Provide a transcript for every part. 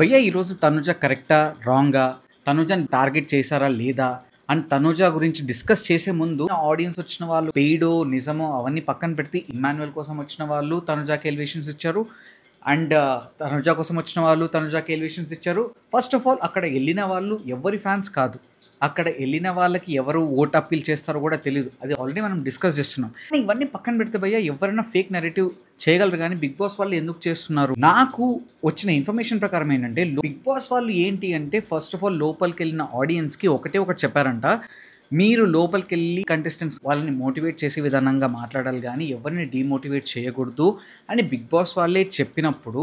భయ్యా ఈరోజు తనుజ కరెక్టా? రాంగా? తనుజని టార్గెట్ చేశారా లేదా? అండ్ తనుజ గురించి డిస్కస్ చేసే ముందు ఆడియన్స్ వచ్చిన వాళ్ళు పెయిడో, నిజమో అవన్నీ పక్కన పెడితే ఇమ్మాన్యుయల్ కోసం వచ్చిన వాళ్ళు తనుజాకి ఎలివేషన్స్ ఇచ్చారు. అండ్ తనుజ కోసం వచ్చిన వాళ్ళు తనుజాకి ఎలివేషన్స్ ఇచ్చారు. ఫస్ట్ ఆఫ్ ఆల్ అక్కడ వెళ్ళిన వాళ్ళు ఎవరి ఫ్యాన్స్ కాదు. అక్కడ వెళ్ళిన వాళ్ళకి ఎవరు ఓట్ అప్పీల్ చేస్తారో కూడా తెలియదు. అది ఆల్రెడీ మనం డిస్కస్ చేస్తున్నాం. కానీ ఇవన్నీ పక్కన పెడితే భయ్యా ఎవరైనా ఫేక్ నెరేటివ్ చేయగలరు కానీ బిగ్ బాస్ వాళ్ళు ఎందుకు చేస్తున్నారు? నాకు వచ్చిన ఇన్ఫర్మేషన్ ప్రకారం ఏంటంటే బిగ్ బాస్ వాళ్ళు ఏంటి అంటే ఫస్ట్ ఆఫ్ ఆల్ లోపలికి వెళ్ళిన ఆడియన్స్కి ఒకటి చెప్పారంట. మీరు లోపలికి వెళ్ళి కంటెస్టెంట్స్ వాళ్ళని మోటివేట్ చేసే విధానంగా మాట్లాడాలి కానీ ఎవరిని డీమోటివేట్ చేయకూడదు అని బిగ్ బాస్ వాళ్ళే చెప్పినప్పుడు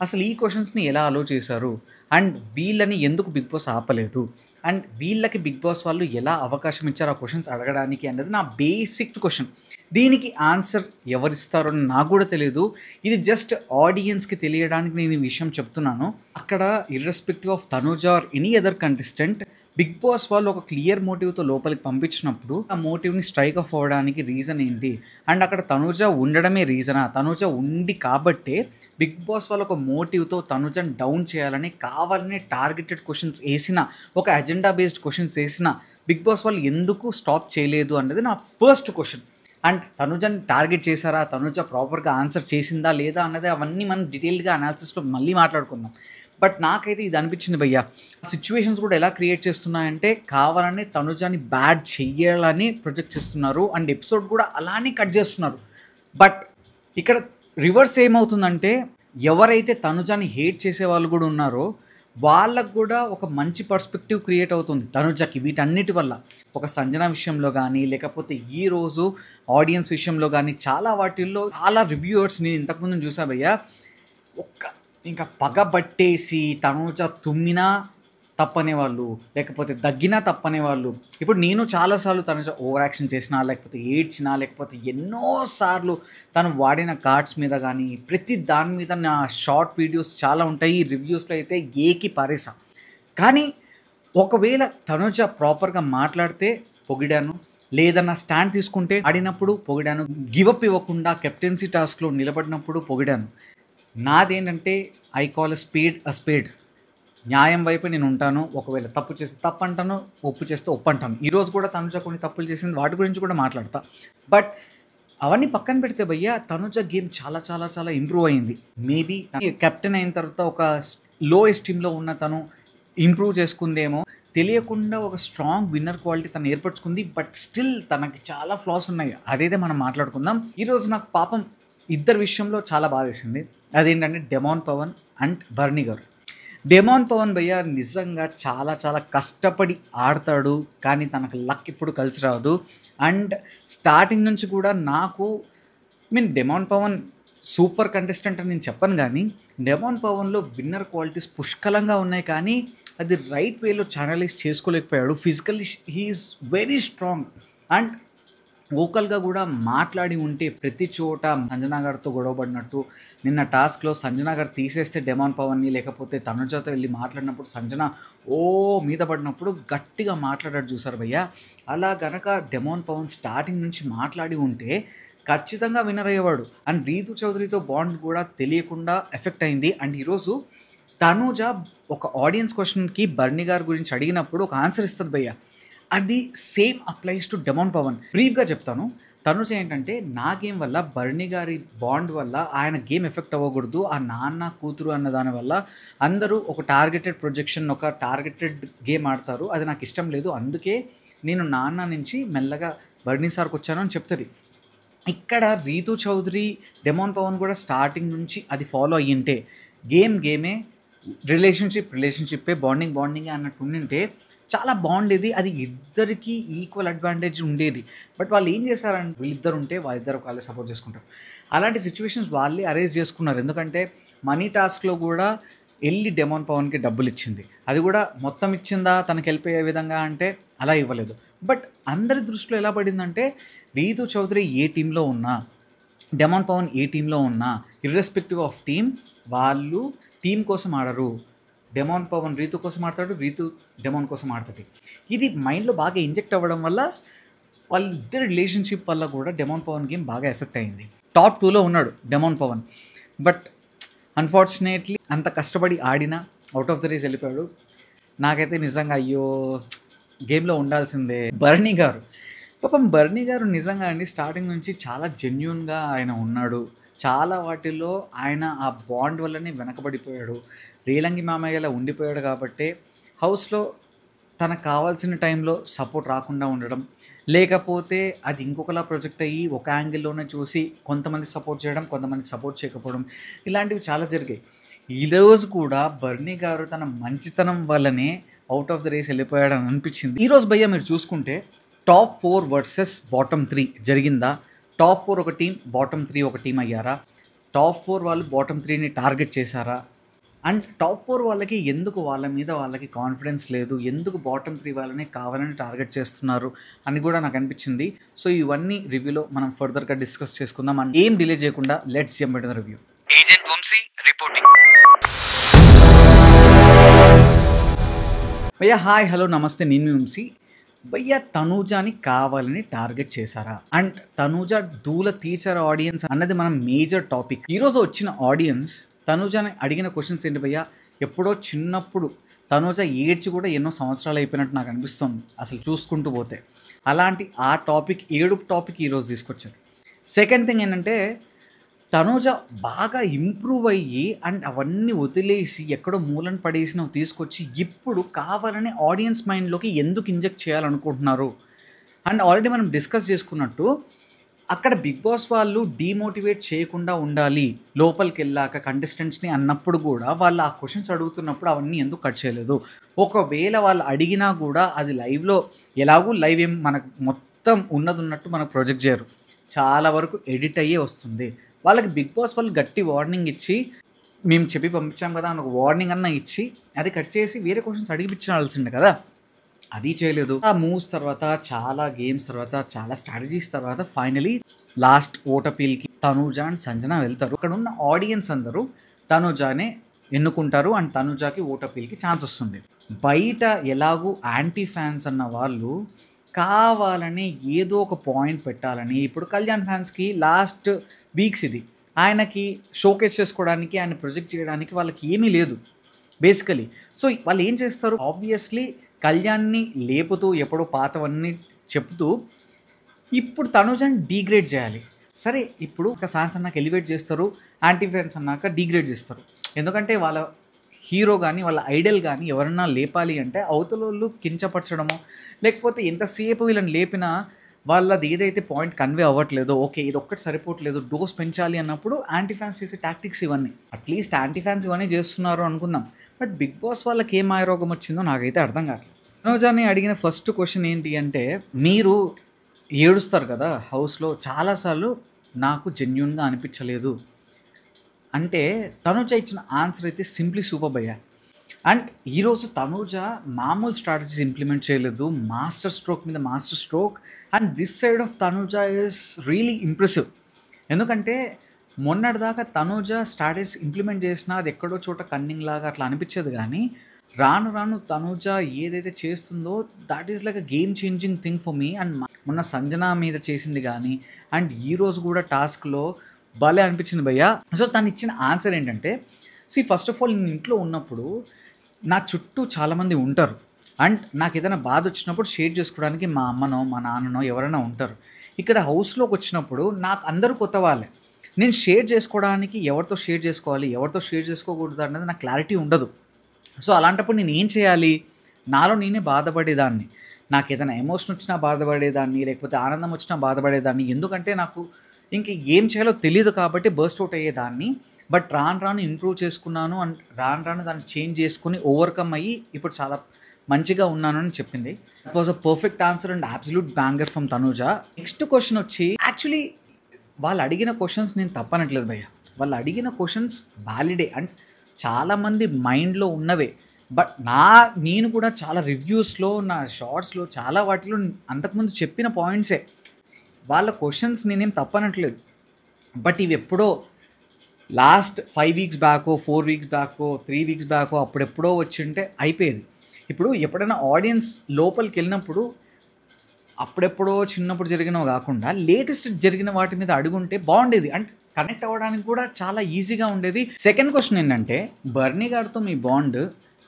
అసలు ఈ క్వశ్చన్స్ని ఎలా అలో చేశారు? అండ్ వీళ్ళని ఎందుకు బిగ్ బాస్ ఆపలేదు? అండ్ వీళ్ళకి బిగ్ బాస్ వాళ్ళు ఎలా అవకాశం ఇచ్చారు ఆ క్వశ్చన్స్ అడగడానికి అన్నది నా బేసిక్ క్వశ్చన్. దీనికి ఆన్సర్ ఎవరిస్తారో అని నాకు కూడా తెలియదు. ఇది జస్ట్ ఆడియన్స్కి తెలియడానికి నేను ఈ విషయం చెప్తున్నాను. అక్కడ irrespective of Tanuja or any other contestant Bigg Boss వాళ్ళు ఒక క్లియర్ మోటివ్తో లోపలికి పంపించినప్పుడు ఆ మోటివ్ని స్ట్రైక్ ఆఫ్ అవ్వడానికి రీజన్ ఏంటి? అండ్ అక్కడ తనుజ ఉండడమే రీజనా? తనుజ ఉంది కాబట్టే బిగ్ బాస్ వాళ్ళు ఒక మోటివ్తో తనుజని డౌన్ చేయాలని కావాలనే టార్గెటెడ్ క్వశ్చన్స్ వేసిన, ఒక అజెండా బేస్డ్ క్వశ్చన్స్ వేసిన బిగ్ బాస్ వాళ్ళు ఎందుకు స్టాప్ చేయలేదు అన్నది నా ఫస్ట్ క్వశ్చన్. అండ్ తనుజని టార్గెట్ చేశారా? తనుజ ప్రాపర్గా ఆన్సర్ చేసిందా లేదా అన్నది అవన్నీ మనం డీటెయిల్గా అనాలిసిస్లో మళ్ళీ మాట్లాడుకుందాం. బట్ నాకైతే ఇది అనిపించింది భయ్యా, సిచ్యువేషన్స్ కూడా ఎలా క్రియేట్ చేస్తున్నాయంటే కావాలని తనుజాని బ్యాడ్ చెయ్యాలని ప్రొజెక్ట్ చేస్తున్నారు. అండ్ ఎపిసోడ్ కూడా అలానే కట్ చేస్తున్నారు. బట్ ఇక్కడ రివర్స్ ఏమవుతుందంటే ఎవరైతే తనుజాని హేట్ చేసే వాళ్ళు కూడా ఉన్నారో వాళ్ళకు కూడా ఒక మంచి పర్స్పెక్టివ్ క్రియేట్ అవుతుంది తనుజకి వీటన్నిటి వల్ల. ఒక సంజన విషయంలో కానీ లేకపోతే ఈరోజు ఆడియన్స్ విషయంలో కానీ చాలా వాటిల్లో చాలా రివ్యూవర్స్ నేను ఇంతకుముందు చూసా భయ్యా, ఇంకా పగబట్టేసి తనుజ తుమ్మినా తప్పనేవాళ్ళు, లేకపోతే దగ్గినా తప్పనేవాళ్ళు. ఇప్పుడు నేను చాలాసార్లు తనుజ ఓవర్ యాక్షన్ చేసినా, లేకపోతే ఏడ్చినా, లేకపోతే ఎన్నోసార్లు తను వాడిన కార్డ్స్ మీద కానీ ప్రతి దాని మీద నా షార్ట్ వీడియోస్ చాలా ఉంటాయి. రివ్యూస్లో అయితే ఏకి పారేసా. కానీ ఒకవేళ తనుజ ప్రాపర్గా మాట్లాడితే పొగిడాను, లేదన్నా స్టాండ్ తీసుకుంటే ఆడినప్పుడు పొగిడాను, గివప్ ఇవ్వకుండా కెప్టెన్సీ టాస్క్లో నిలబడినప్పుడు పొగిడాను. నాదేంటంటే ఐ కాల్ అ స్పేడ్. న్యాయం వైపు నేను ఉంటాను. ఒకవేళ తప్పు చేస్తే తప్పు అంటాను, ఒప్పు చేస్తే ఒప్పు అంటాను. ఈరోజు కూడా తనుజ కొన్ని తప్పులు చేసింది, వాటి గురించి కూడా మాట్లాడతా. బట్ అవన్నీ పక్కన పెడితే భయ్యా తనుజ గేమ్ చాలా చాలా చాలా ఇంప్రూవ్ అయింది. మేబీ కెప్టెన్ అయిన తర్వాత ఒక లో ఎస్టీమ్లో ఉన్న తను ఇంప్రూవ్ చేసుకుందేమో తెలియకుండా ఒక స్ట్రాంగ్ విన్నర్ క్వాలిటీ తను ఏర్పరచుకుంది. బట్ స్టిల్ తనకి చాలా ఫ్లాస్ ఉన్నాయి. అదైతే మనం మాట్లాడుకుందాం. ఈరోజు నాకు పాపం ఇద్దరు విషయంలో చాలా బాధేసింది. అదేంటంటే డెమాన్ పవన్ అండ్ బర్నీ గారు. డెమాన్ పవన్ భయ్య నిజంగా చాలా చాలా కష్టపడి ఆడతాడు, కానీ తనకు లక్ ఇప్పుడు కలిసి రాదు. అండ్ స్టార్టింగ్ నుంచి కూడా నాకు డెమాన్ పవన్ సూపర్ కంటెస్టెంట్ అని నేను చెప్పను, కానీ డెమాన్ పవన్లో విన్నర్ క్వాలిటీస్ పుష్కలంగా ఉన్నాయి, కానీ అది రైట్ వేలో ఛానలైజ్ చేసుకోలేకపోయాడు. Physically he is very strong and వోకల్గా కూడా మాట్లాడి ఉంటే ప్రతి చోట సంజనా గారితో గొడవపడినట్టు. నిన్న టాస్క్లో సంజనా గారు తీసేస్తే డెమాన్ పవన్ని, లేకపోతే తనుజతో వెళ్ళి మాట్లాడినప్పుడు సంజన మీద పడినప్పుడు గట్టిగా మాట్లాడాడు చూసారు భయ్య. అలా గనక డెమాన్ పవన్ స్టార్టింగ్ నుంచి మాట్లాడి ఉంటే ఖచ్చితంగా విన్నర్ అయ్యేవాడు. అండ్ రీతు చౌదరితో బాండ్ కూడా తెలియకుండా ఎఫెక్ట్ అయింది. అండ్ ఈరోజు తనుజ ఒక ఆడియన్స్ క్వశ్చన్కి బర్నీ గారి గురించి అడిగినప్పుడు ఒక ఆన్సర్ ఇస్తుంది భయ్య. అది same applies to Demon Pavan. బ్రీఫ్గా చెప్తాను. తనుజ ఏంటంటే నా గేమ్ వల్ల బర్నీ గారి బాండ్ వల్ల ఆయన గేమ్ ఎఫెక్ట్ అవ్వకూడదు, ఆ నాన్న కూతురు అన్న దానివల్ల అందరూ ఒక టార్గెటెడ్ ప్రొజెక్షన్, ఒక టార్గెటెడ్ గేమ్ ఆడతారు. అది నాకు ఇష్టం లేదు, అందుకే నేను నాన్న నుంచి మెల్లగా బర్నీ సార్కి వచ్చాను అని చెప్తుంది. ఇక్కడ రీతు చౌదరి డెమాన్ పవన్ కూడా స్టార్టింగ్ నుంచి అది ఫాలో అయ్యింటే గేమే, రిలేషన్షిప్పే, బాండింగే అన్నట్టు ఉండింటే చాలా బాగుండేది. అది ఇద్దరికి ఈక్వల్ అడ్వాంటేజ్ ఉండేది. బట్ వాళ్ళు ఏం చేశారంటే వీళ్ళిద్దరు ఉంటే వాళ్ళిద్దరు వాళ్ళే సపోర్ట్ చేసుకుంటారు. అలాంటి సిచ్యువేషన్స్ వాళ్ళే అరేంజ్ చేసుకున్నారు. ఎందుకంటే మనీ టాస్క్లో కూడా వెళ్ళి డెమాన్ పవన్కి డబ్బులు ఇచ్చింది. అది కూడా మొత్తం ఇచ్చిందా తనకి వెళ్ళిపోయే విధంగా అంటే అలా ఇవ్వలేదు. బట్ అందరి దృష్టిలో ఎలా పడిందంటే రీతు చౌదరి ఏ టీంలో ఉన్నా, డెమాన్ పవన్ ఏ టీంలో ఉన్నా, ఇర్రెస్పెక్టివ్ ఆఫ్ టీమ్ వాళ్ళు టీం కోసం ఆడరు. డెమాన్ పవన్ రీతు కోసం ఆడతాడు, రీతు డెమాన్ కోసం ఆడుతుంది. ఇది మైండ్లో బాగా ఇంజెక్ట్ అవ్వడం వల్ల వాళ్ళిద్దరి రిలేషన్షిప్ వల్ల కూడా డెమాన్ పవన్ గేమ్ బాగా ఎఫెక్ట్ అయింది. టాప్ 2లో ఉన్నాడు డెమాన్ పవన్. బట్ అన్ఫార్చునేట్లీ అంత కష్టపడి ఆడినా అవుట్ ఆఫ్ ద రేస్ వెళ్ళిపోయాడు. నాకైతే నిజంగా అయ్యో! గేమ్‌లో ఉండాల్సిందే. బర్నీ గారు, పాపం బర్నీ గారు నిజంగా అండి స్టార్టింగ్ నుంచి చాలా జెన్యూన్‌గా ఆయన ఉన్నాడు. చాలా వాటిల్లో ఆయన ఆ బాండ్ వల్లనే వెనకబడిపోయాడు. రేలంగి మామయ్యలా ఉండిపోయాడు కాబట్టే హౌస్‌లో తనకు కావాల్సిన టైంలో సపోర్ట్ రాకుండా ఉండడం, లేకపోతే అది ఇంకొకలా ప్రొజెక్ట్ అయ్యి ఒక యాంగిల్‌లోనే చూసి కొంతమంది సపోర్ట్ చేయడం, కొంతమంది సపోర్ట్ చేయకపోవడం ఇలాంటివి చాలా జరిగాయి. ఈరోజు కూడా బర్నీ గారు తన మంచితనం వల్లనే ఔట్ ఆఫ్ ద రేస్ వెళ్ళిపోయాడని అనిపించింది. ఈరోజు భయ్యా మీరు చూసుకుంటే టాప్ 4 వర్సెస్ బాటమ్ 3 జరిగిందా? టాప్ 4 ఒక టీమ్, బాటమ్ 3 ఒక టీమ్ అయ్యారా? టాప్ 4 వాళ్ళు బాటమ్ 3ని టార్గెట్ చేశారా? అండ్ టాప్ 4 వాళ్ళకి ఎందుకు వాళ్ళ మీద వాళ్ళకి కాన్ఫిడెన్స్ లేదు? ఎందుకు బాటమ్ 3 వాళ్ళని కావాలని టార్గెట్ చేస్తున్నారు అని కూడా నాకు అనిపించింది. సో ఇవన్నీ రివ్యూలో మనం ఫర్దర్‌గా డిస్కస్ చేసుకుందాం. అండ్ ఏం డిలే చేయకుండా let's jump into the review. Agent Vamsi reporting. భయ్యా హాయ్, హలో, నమస్తే, నేను మీ వంశీ. భయ్యా తనూజాని కావాలని టార్గెట్ చేశారా? అండ్ తనూజ దూల తీర్చారా ఆడియన్స్ అన్నది మనం మేజర్ టాపిక్. ఈరోజు వచ్చిన ఆడియన్స్ తనూజాని అడిగిన క్వశ్చన్స్ ఏంటి భయ్యా? ఎప్పుడో చిన్నప్పుడు తనూజ ఏడ్చి కూడా ఎన్నో సంవత్సరాలు అయిపోయినట్టు నాకు అనిపిస్తుంది అసలు చూసుకుంటూ పోతే. అలాంటి ఆ టాపిక్, ఏడుపు టాపిక్ ఈరోజు తీసుకొచ్చారు. సెకండ్ థింగ్ ఏంటంటే తనూజ బాగా ఇంప్రూవ్ అయ్యి అండ్ అవన్నీ వదిలేసి ఎక్కడో మూలన పడేసినవి తీసుకొచ్చి ఇప్పుడు కావాలని ఆడియన్స్ మైండ్లోకి ఎందుకు ఇంజెక్ట్ చేయాలనుకుంటున్నారు. అండ్ ఆల్రెడీ మనం డిస్కస్ చేసుకున్నట్టు అక్కడ బిగ్ బాస్ వాళ్ళు డీమోటివేట్ చేయకుండా ఉండాలి లోపలికి వెళ్ళాక కంటెస్టెంట్స్ని అన్నప్పుడు కూడా వాళ్ళు ఆ క్వశ్చన్స్ అడుగుతున్నప్పుడు అవన్నీ ఎందుకు కట్ చేయలేదు? ఒకవేళ వాళ్ళు అడిగినా కూడా అది లైవ్లో ఎలాగూ లైవ్ ఏం మనకు మొత్తం ఉన్నది ఉన్నట్టు మనకు ప్రొజెక్ట్ చేయరు, చాలా వరకు ఎడిట్ అయ్యే వస్తుంది. వాళ్ళకి బిగ్ బాస్ వాళ్ళు గట్టి వార్నింగ్ ఇచ్చి మేము చెప్పి పంపించాం కదా అని ఒక వార్నింగ్ అన్న ఇచ్చి అది కట్ చేసి వేరే క్వశ్చన్స్ అడిగిపించాల్సిండే కదా, అది చేయలేదు. ఆ మూవ్స్ తర్వాత, చాలా గేమ్స్ తర్వాత, చాలా స్ట్రాటజీస్ తర్వాత ఫైనలీ లాస్ట్ ఓట్ అపీల్కి తనూజ అండ్ సంజన వెళ్తారు. అక్కడ ఉన్న ఆడియన్స్ అందరూ తనూజానే ఎన్నుకుంటారు అండ్ తనూజాకి ఓట్ అపీల్కి ఛాన్స్ వస్తుంది. బయట ఎలాగూ యాంటీ ఫ్యాన్స్ అన్న వాళ్ళు కావాలని ఏదో ఒక పాయింట్ పెట్టాలని, ఇప్పుడు కళ్యాణ్ ఫ్యాన్స్కి లాస్ట్ వీక్స్ ఇది ఆయనకి షోకేస్ చేసుకోవడానికి, ఆయన ప్రొజెక్ట్ చేయడానికి వాళ్ళకి ఏమీ లేదు బేసికలీ. సో వాళ్ళు ఏం చేస్తారు, ఆబ్వియస్లీ కళ్యాణ్ని లేపుతూ ఎప్పుడో పాతవన్నీ చెప్తూ ఇప్పుడు తనుజని డీగ్రేడ్ చేయాలి. సరే ఇప్పుడు ఒక ఫ్యాన్స్ అన్నాక ఎలివేట్ చేస్తారు, యాంటీ ఫ్యాన్స్ అన్నాక డీగ్రేడ్ చేస్తారు. ఎందుకంటే వాళ్ళ హీరో కానీ వాళ్ళ ఐడల్ కానీ ఎవరన్నా లేపాలి అంటే అవతలోళ్ళు కించపరచడము, లేకపోతే ఎంతసేపు వీళ్ళని లేపినా వాళ్ళది ఏదైతే పాయింట్ కన్వే అవ్వట్లేదో, ఓకే ఇది ఒక్కటి సరిపోవట్లేదు, డోస్ పెంచాలి అన్నప్పుడు యాంటీ ఫ్యాన్స్ చేసే టాక్టిక్స్ ఇవన్నీ. అట్లీస్ట్ యాంటీ ఫ్యాన్స్ ఇవన్నీ చేస్తున్నారు అనుకుందాం, బట్ బిగ్ బాస్ వాళ్ళకి ఏం మాయరోగం వచ్చిందో నాకైతే అర్థం కావట్లేదు. తనూజాని అడిగిన ఫస్ట్ క్వశ్చన్ ఏంటి అంటే, మీరు ఏడుస్తారు కదా హౌస్లో చాలాసార్లు, నాకు జెన్యూన్గా అనిపించలేదు అంటే తనూజ ఇచ్చిన ఆన్సర్ అయితే సింప్లీ సూపర్ భయ్యా. అండ్ ఈరోజు తనూజ మామూలు స్ట్రాటజీస్ ఇంప్లిమెంట్ చేయలేదు, మాస్టర్ స్ట్రోక్ మీద master stroke. And this side of Tanuja is really impressive. ఎందుకంటే మొన్నటిదాకా తనూజ స్ట్రాటజీస్ ఇంప్లిమెంట్ చేసినా అది ఎక్కడో చోట కన్నింగ్ లాగా అట్లా అనిపించేది, కానీ రాను రాను తనూజ ఏదైతే చేస్తుందో that is like a game changing thing for me. And మొన్న సంజన మీద చేసింది కానీ అండ్ ఈరోజు కూడా టాస్క్లో భలే అనిపించింది భయ్యా. సో తను ఇచ్చిన ఆన్సర్ ఏంటంటే, ఫస్ట్ ఆఫ్ ఆల్ నేను ఇంట్లో ఉన్నప్పుడు నా చుట్టూ చాలామంది ఉంటారు అండ్ నాకు ఏదైనా బాధ వచ్చినప్పుడు షేర్ చేసుకోవడానికి మా అమ్మనో మా నాన్ననో ఎవరైనా ఉంటారు. ఇక్కడ హౌస్లోకి వచ్చినప్పుడు నాకు అందరూ కొత్త వాళ్ళే, నేను షేర్ చేసుకోవడానికి ఎవరితో షేర్ చేసుకోవాలి, ఎవరితో షేర్ చేసుకోకూడదు అన్నది నాకు క్లారిటీ ఉండదు. సో అలాంటప్పుడు నేను ఏం చేయాలి, నాలో నేనే బాధపడేదాన్ని. నాకు ఏదైనా ఎమోషన్ వచ్చినా బాధపడేదాన్ని, లేకపోతే ఆనందం వచ్చినా బాధపడేదాన్ని. ఎందుకంటే నాకు ఇంక ఏం చేయాలో తెలియదు కాబట్టి బర్స్ట్ అవుట్ అయ్యేదాన్ని. బట్ రాను రాను ఇంప్రూవ్ చేసుకున్నాను అండ్ రాను రాను దాన్ని చేంజ్ చేసుకుని ఓవర్కమ్ అయ్యి ఇప్పుడు చాలా మంచిగా ఉన్నాను అని చెప్పింది. It was a perfect answer and absolute banger from Tanuja. Next question వచ్చి, యాక్చువల్లీ వాళ్ళు అడిగిన క్వశ్చన్స్ నేను తప్పనట్లేదు భయ్య, వాళ్ళు అడిగిన క్వశ్చన్స్ వ్యాలిడే అండ్ చాలామంది మైండ్లో ఉన్నవే. బట్ నేను కూడా చాలా రివ్యూస్లో, నా షార్ట్స్లో, చాలా వాటిలో అంతకుముందు చెప్పిన పాయింట్సే. వాళ్ళ క్వశ్చన్స్ నేనేం తప్పనట్లేదు, బట్ ఇవి ఎప్పుడో లాస్ట్ 5 వీక్స్ బ్యాకో, 4 వీక్స్ బ్యాకో, 3 వీక్స్ బ్యాకో అప్పుడెప్పుడో వచ్చింటే అయిపోయేది. ఇప్పుడు ఎప్పుడైనా ఆడియన్స్ లోపలికి వెళ్ళినప్పుడు అప్పుడెప్పుడో చిన్నప్పుడు జరిగినవి కాకుండా లేటెస్ట్ జరిగిన వాటి మీద అడుగుంటే బాగుండేది అండ్ కనెక్ట్ అవ్వడానికి కూడా చాలా ఈజీగా ఉండేది. సెకండ్ క్వశ్చన్ ఏంటంటే, బర్నీ గారితో మీ బాండ్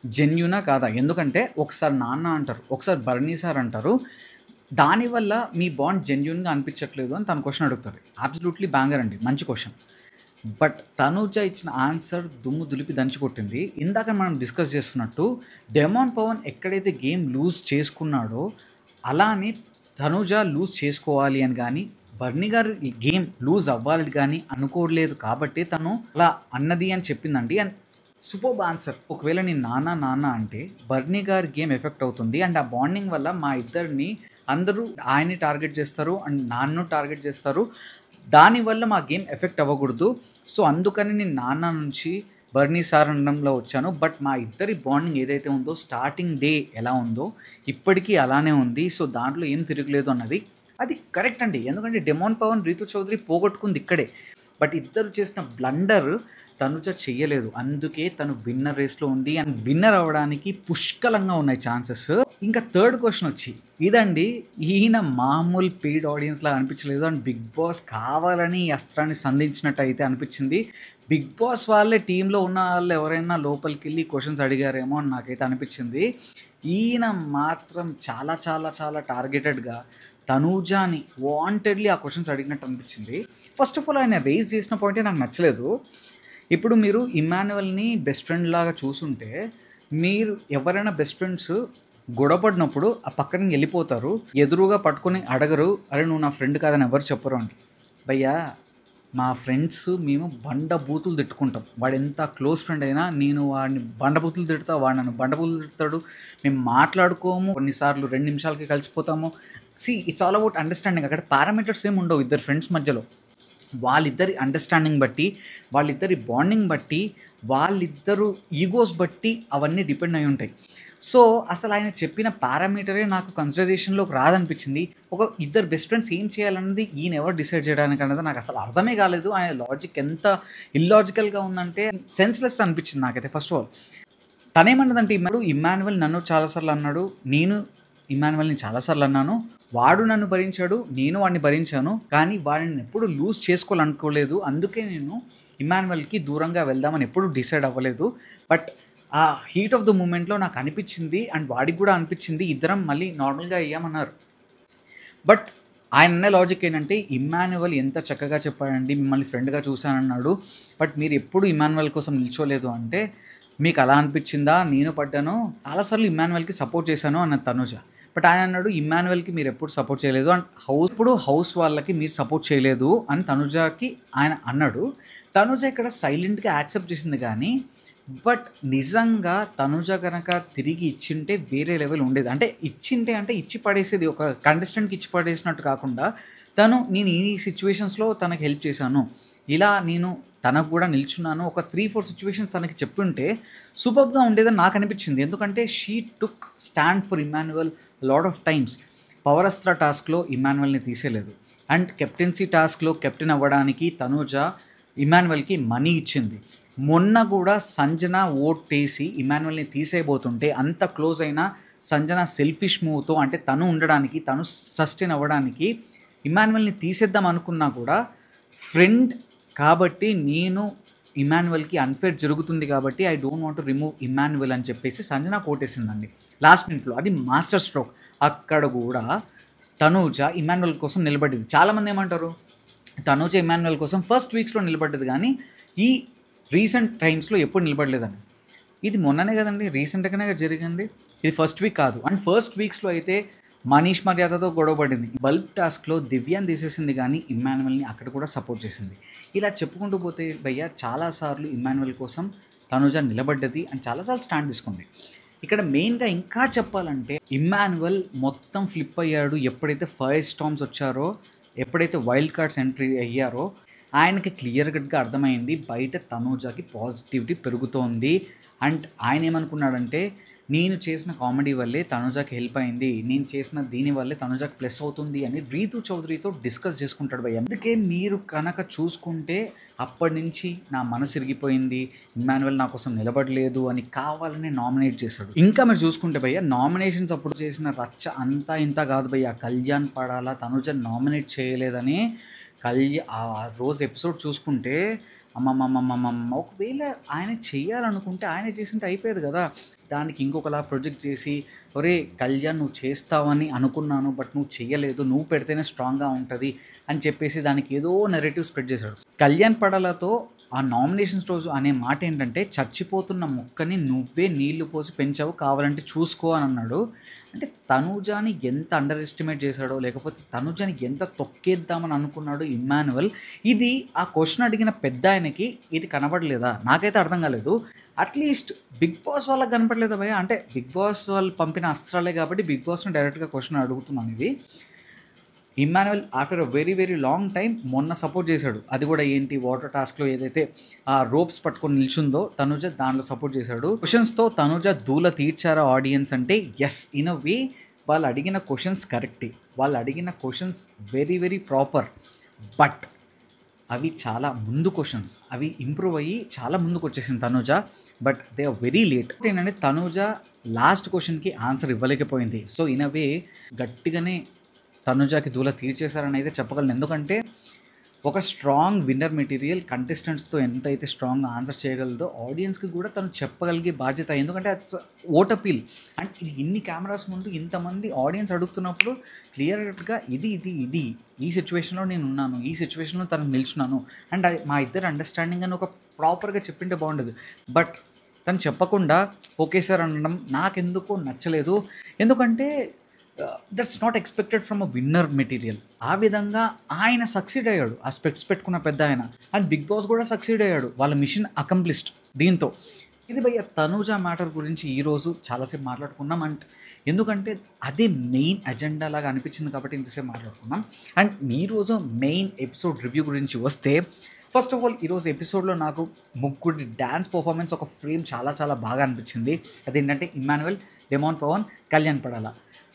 జెన్యూనా కాదా? ఎందుకంటే ఒకసారి నాన్న అంటారు, ఒకసారి బర్నీ సార్ అంటారు. దానివల్ల మీ బాండ్ జెన్యూన్‌గా అనిపించట్లేదు అని తను క్వెషన్ అడుగుతది. అబ్సల్యూట్‌లీ బ్యాంగర్ అండి. మంచి క్వెషన్. బట్ తనూజ ఇచ్చిన ఆన్సర్ దుమ్ము దులిపి దంచుకొట్టింది. ఇందాక మనం డిస్కస్ చేస్తున్నట్టు డెమాన్ పవన్ ఎక్కడైతే గేమ్ లూజ్ చేసుకున్నాడో అలానే తనూజ లూజ్ చేసుకోవాలి అని గానీ, బర్నీ గారు ఈ గేమ్ లూజ్ అవ్వాలి గానీ అనుకోలేదు కాబట్టి తను అలా అన్నది అని చెప్పిందండి. And superb answer. ఒకవేళ నేను నాన్న, నాన్న అంటే బర్నీ గారి గేమ్ ఎఫెక్ట్ అవుతుంది. అండ్ ఆ బాండింగ్ వల్ల మా ఇద్దరిని అందరూ ఆయన్ని టార్గెట్ చేస్తారు అండ్ నన్ను టార్గెట్ చేస్తారు. దానివల్ల మా గేమ్ ఎఫెక్ట్ అవ్వకూడదు. సో, అందుకని నేను నాన్న నుంచి బర్నీ సార్ అనడంలో వచ్చాను. బట్ మా ఇద్దరి బాండింగ్ ఏదైతే ఉందో స్టార్టింగ్ డే ఎలా ఉందో ఇప్పటికీ అలానే ఉంది. సో, దాంట్లో ఏం తిరగలేదు అన్నది అది కరెక్ట్ అండి. ఎందుకంటే డెమాన్ పవన్, రీతు చౌదరి పోగొట్టుకుంది ఇక్కడే. బట్ ఇద్దరు చేసిన బ్లండర్ తనుజ చెయ్యలేదు. అందుకే తను విన్నర్ రేస్‌లో ఉంది. అండ్ విన్నర్ అవ్వడానికి పుష్కలంగా ఉన్నాయి ఛాన్సెస్. ఇంకా థర్డ్ క్వెషన్ వచ్చి ఇదండి. ఈయన మామూలు పెయిడ్ ఆడియన్స్‌లా అనిపించలేదు. అండ్ బిగ్ బాస్ కావాలని ఈ అస్త్రాన్ని సంధించినట్టు అయితే అనిపించింది. బిగ్ బాస్ వాళ్ళే టీమ్‌లో ఉన్న వాళ్ళు ఎవరైనా లోపలికెళ్ళి క్వెషన్స్ అడిగారేమో అని నాకైతే అనిపించింది. ఈయన మాత్రం చాలా చాలా చాలా టార్గెటెడ్‌గా తనూజాని వాంటెడ్‌లీ ఆ క్వెషన్స్ అడిగినట్టు అనిపించింది. ఫస్ట్ ఆఫ్ ఆల్ ఆయన రైజ్ చేసిన పాయింటే నాకు నచ్చలేదు. ఇప్పుడు మీరు ఇమ్మాన్యుయల్‌ని బెస్ట్ ఫ్రెండ్ లాగా చూసుంటే, మీరు ఎవరైనా బెస్ట్ ఫ్రెండ్స్ గొడవపడినప్పుడు ఆ పక్కన వెళ్ళిపోతారు. ఎదురుగా పట్టుకొని అడగరు, "అరే నువ్వు నా ఫ్రెండ్ కాదని" ఎవరు చెప్పరు అండి. భయ్యా మా ఫ్రెండ్స్ మేము బండ బూతులు తిట్టుకుంటాం. వాడెంత క్లోజ్ ఫ్రెండ్ అయినా నేను వాడిని బండ బూతులు తిడతా, వాడు నన్ను బండ బూతులు తిడతాడు. మేము మాట్లాడుకోము. కొన్నిసార్లు 2 నిమిషాలకి కలిసిపోతాము. It's all about understanding. అక్కడ పారామీటర్స్ ఏమి ఉండవు ఇద్దరు ఫ్రెండ్స్ మధ్యలో. వాళ్ళిద్దరి అండర్‌స్టాండింగ్ బట్టి, వాళ్ళిద్దరి బాండింగ్ బట్టి, వాళ్ళిద్దరు ఈగోస్ బట్టి అవన్నీ డిపెండ్ అయ్యి ఉంటాయి. సో, అసలు ఆయన చెప్పిన పారామీటరే నాకు కన్సిడరేషన్‌లోకి రాదనిపించింది. ఒక ఇద్దరు బెస్ట్ ఫ్రెండ్స్ ఏం చేయాలన్నది ఈయన ఎవరు డిసైడ్ చేయడానికి అన్నది నాకు అసలు అర్థమే కాలేదు. ఆయన లాజిక్ ఎంత ఇల్లాజికల్‌గా ఉందంటే సెన్స్‌లెస్ అనిపించింది నాకైతే ఫస్ట్ ఆఫ్ ఆల్. తనేమన్నదంటే ఇమ్మాన్యుయల్ నన్ను చాలా సార్లు అన్నాడు. నేను ఇమ్మాన్యుయల్‌ని చాలా సార్లు అన్నాను. వాడు నన్ను భరించాడు. నేను వాడిని భరించాను. కానీ వాడిని ఎప్పుడు లూజ్ చేసుకోవాలనుకోలేదు. అందుకే నేను ఇమ్మాన్యుయల్‌కి దూరంగా వెళ్దామని ఎప్పుడు డిసైడ్ అవ్వలేదు. బట్ ఆ హీట్ ఆఫ్ ద మూమెంట్‌లో నాకు అనిపించింది అండ్ వాడికి కూడా అనిపించింది. ఇద్దరం మళ్ళీ నార్మల్‌గా అయ్యామన్నారు. బట్ ఆయన అన్న లాజిక్ ఏంటంటే ఇమ్మాన్యుయల్ ఎంత చక్కగా చెప్పాడండి. మిమ్మల్ని ఫ్రెండ్‌గా చూశానన్నాడు. బట్ మీరు ఎప్పుడు ఇమ్మాన్యుయల్ కోసం నిల్చోలేదు అంటే మీకు అలా అనిపించిందా? నేను పడ్డాను. చాలా సార్లు ఇమ్మాన్యుయల్‌కి సపోర్ట్ చేశాను అన్నది తనుజ. బట్ ఆయన అన్నాడు ఇమ్మాన్యుయల్‌కి మీరు ఎప్పుడు సపోర్ట్ చేయలేదు అండ్ హౌస్ వాళ్ళకి మీరు సపోర్ట్ చేయలేదు అని తనుజకి ఆయన అన్నాడు. తనుజ ఇక్కడ సైలెంట్‌గా యాక్సెప్ట్ చేసింది కానీ బట్ నిజంగా తనుజ గనక తిరిగి ఇచ్చింటే వేరే లెవెల్ ఉండేది. అంటే ఇచ్చింటే అంటే ఇచ్చి పడేసేది. ఒక కంటెస్టెంట్‌కి ఇచ్చి పడేసినట్టు కాకుండా నేను ఈ సిట్యుయేషన్స్‌లో తనకి హెల్ప్ చేశాను. ఇలా నేను తనకు కూడా నిల్చున్నాను. ఒక 3, 4 సిట్యుయేషన్స్ తనకి చెప్పుంటే సూపర్బ్‌గా ఉండేదని నాకు అనిపించింది. ఎందుకంటే she took stand for Emmanuel lot of times. పవరస్త్ర టాస్క్‌లో ఇమ్మాన్యుయల్‌ని తీసేయలేదు. అండ్ కెప్టెన్సీ టాస్క్‌లో కెప్టెన్ అవ్వడానికి తనుజ ఇమ్మాన్యుయల్‌కి మనీ ఇచ్చింది. మొన్న కూడా సంజన ఓటేసి ఇమ్మాన్యుయల్‌ని తీసేయబోతుంటే అంత క్లోజ్ అయిన సంజన సెల్ఫిష్ మూవ్‌తో అంటే తను ఉండడానికి, తను సస్టైన్ అవ్వడానికి ఇమ్మాన్యుయల్‌ని తీసేద్దాం అనుకున్నా కూడా ఫ్రెండ్ కాబట్టి నేను ఇమ్మాన్యుయల్‌కి అన్‌ఫెయిర్ జరుగుతుంది కాబట్టి I don't want to remove Immanuel అని చెప్పేసి సంజన ఓటేసిందండి లాస్ట్ మినిట్‌లో. అది మాస్టర్ స్ట్రోక్. అక్కడ కూడా తనూజ ఇమ్మాన్యుయల్ కోసం నిలబడింది. చాలామంది ఏమంటారు తనూజ ఇమ్మాన్యుయల్ కోసం ఫస్ట్ వీక్స్‌లో నిలబడ్డది కానీ ఈ రీసెంట్ టైమ్స్‌లో ఎప్పుడు నిలబడలేదండి. ఇది మొన్ననే కదండి, రీసెంట్‌గానే జరిగింది. ఇది ఫస్ట్ వీక్ కాదు. అండ్ ఫస్ట్ వీక్స్‌లో అయితే మనీష్ మర్యాదతో గొడవ పడింది. బల్బ్ టాస్క్‌లో దివ్యాని తీసేసింది కానీ ఇమ్మాన్యుయల్‌ని అక్కడ కూడా సపోర్ట్ చేసింది. ఇలా చెప్పుకుంటూ పోతే భయ్యా చాలా సార్లు ఇమ్మాన్యుయల్ కోసం తనుజ నిలబడ్డది అండ్ చాలా సార్లు స్టాండ్ తీసుకుంది. ఇక్కడ మెయిన్‌గా ఇంకా చెప్పాలంటే ఇమ్మాన్యుయల్ మొత్తం ఫ్లిప్ అయ్యాడు. ఎప్పుడైతే 5 స్టార్మ్స్ వచ్చారో, ఎప్పుడైతే వైల్డ్ కార్డ్స్ ఎంట్రీ అయ్యారో ఆయనకి క్లియర్ కట్‌గా అర్థమైంది బయట తనూజకి పాజిటివిటీ పెరుగుతోంది. అండ్ ఆయన ఏమనుకున్నాడంటే నేను చేసిన కామెడీ వల్లే తనుజకి హెల్ప్ అయింది. నేను చేసిన దీని వల్లే తనుజకి ప్లస్ అవుతుంది అని రీతు చౌదరితో డిస్కస్ చేసుకుంటాడు భయ్య. అందుకే మీరు కనుక చూసుకుంటే అప్పటి నుంచి నా మనసు ఇరిగిపోయింది. ఇమ్మాన్యుయల్ నా కోసం నిలబడలేదు అని కావాలని నామినేట్ చేశాడు. ఇంకా మీరు చూసుకుంటే భయ్య నామినేషన్స్ అప్పుడు చేసిన రచ్చ అంతా ఇంత కాదు భయ్య. కళ్యాణ్ పడాలా తనుజ నామినేట్ చేయలేదని ఆ రోజు ఎపిసోడ్ చూసుకుంటే అమ్మమ్మమ్మమ్మమ్మ ఒకవేళ ఆయన చేయాలనుకుంటే ఆయన చేసింటే అయిపోయేది కదా. దానికి ఇంకొకలా ప్రొజెక్ట్ చేసి, ఒరే కళ్యాణ్ నువ్వు చేస్తావని అనుకున్నాను, బట్ నువ్వు చెయ్యలేదు, నువ్వు పెడితేనే స్ట్రాంగ్గా ఉంటుంది అని చెప్పేసి దానికి ఏదో నెరేటివ్ స్ప్రెడ్ చేశాడు. కళ్యాణ్ పడాలతో ఆ నామినేషన్స్ రోజు అనే మాట ఏంటంటే, చచ్చిపోతున్న మొక్కని నువ్వే నీళ్లు పోసి పెంచావు, కావాలంటే చూసుకో అని అన్నాడు. అంటే తనూజాని ఎంత అండర్ ఎస్టిమేట్ చేశాడో, లేకపోతే తనూజాని ఎంత తొక్కేద్దామని అనుకున్నాడు ఇమ్మాన్యువల్. ఇది ఆ క్వశ్చన్ అడిగిన పెద్ద ఆయనకి ఇది కనబడలేదా? నాకైతే అర్థం కాలేదు. అట్లీస్ట్ బిగ్ బాస్ వాళ్ళకి కనపడలేదా భయ్య? అంటే బిగ్ బాస్ వాళ్ళు పంపిన అస్త్రాలే కాబట్టి బిగ్ బాస్ని డైరెక్ట్గా క్వశ్చన్ అడుగుతున్నాను. ఇది Emmanuel after a very very long time మొన్న సపోర్ట్ చేశాడు. అది కూడా ఏంటి, వాటర్ టాస్క్లో ఏదైతే ఆ రోప్స్ పట్టుకొని నిల్చుందో తనుజ, దాంట్లో సపోర్ట్ చేశాడు. క్వశ్చన్స్తో తనుజ దూల తీర్చారా ఆడియన్స్ అంటే ఎస్, ఇన్ అ వే వాళ్ళు అడిగిన క్వశ్చన్స్ కరెక్టే, వాళ్ళు అడిగిన questions very very proper. But అవి చాలా ముందు క్వశ్చన్స్, అవి ఇంప్రూవ్ అయ్యి చాలా ముందుకు వచ్చేసింది Tanuja. But they are very late. ఏంటంటే తనుజ లాస్ట్ క్వశ్చన్కి ఆన్సర్ ఇవ్వలేకపోయింది. సో ఇన్ అ వే గట్టిగానే తనుజాకి దూల తీర్చేశారని అయితే చెప్పగలను. ఎందుకంటే ఒక స్ట్రాంగ్ విన్నర్ మెటీరియల్ కంటెస్టెంట్స్తో ఎంతైతే స్ట్రాంగ్గా ఆన్సర్ చేయగలదో ఆడియన్స్కి కూడా తను చెప్పగలిగే బాధ్యత. ఎందుకంటే అట్స్ ఓట్ అపీల్. అండ్ ఇది ఇన్ని కెమెరాస్ ముందు ఇంతమంది ఆడియన్స్ అడుగుతున్నప్పుడు క్లియర్గా ఇది ఇది ఇది ఈ సిచ్యువేషన్లో నేను ఉన్నాను, ఈ సిచ్యువేషన్లో తను నిల్చున్నాను అండ్ అది మా ఇద్దరు అండర్స్టాండింగ్ అని ఒక ప్రాపర్గా చెప్పింటే బాగుండదు. బట్ తను చెప్పకుండా ఓకే సార్ అనడం నాకెందుకో నచ్చలేదు. ఎందుకంటే that's not expected from a winner material. ఆ విధంగా ఆయన సక్సీడ్ అయ్యాడు, ఆ స్పెక్ట్స్ పెట్టుకున్న పెద్ద ఆయన. అండ్ బిగ్ బాస్ కూడా సక్సీడ్ అయ్యాడు, వాళ్ళ మిషన్ అకంప్లిష్డ్ దీంతో. ఇది భయ్య తనూజ మ్యాటర్ గురించి ఈరోజు చాలాసేపు మాట్లాడుకున్నాం. అండ్ ఎందుకంటే అదే మెయిన్ అజెండా లాగా అనిపించింది కాబట్టి ఇంతసేపు మాట్లాడుకున్నాం. అండ్ ఈరోజు మెయిన్ ఎపిసోడ్ రివ్యూ గురించి వస్తే, ఫస్ట్ ఆఫ్ ఆల్ ఈరోజు ఎపిసోడ్లో నాకు ముగ్గురి డ్యాన్స్ పర్ఫార్మెన్స్ ఒక ఫ్రేమ్ చాలా చాలా బాగా అనిపించింది. అదేంటంటే ఇమ్మాన్యువల్, డెమాన్ పవన్, కళ్యాణ్ పడాల.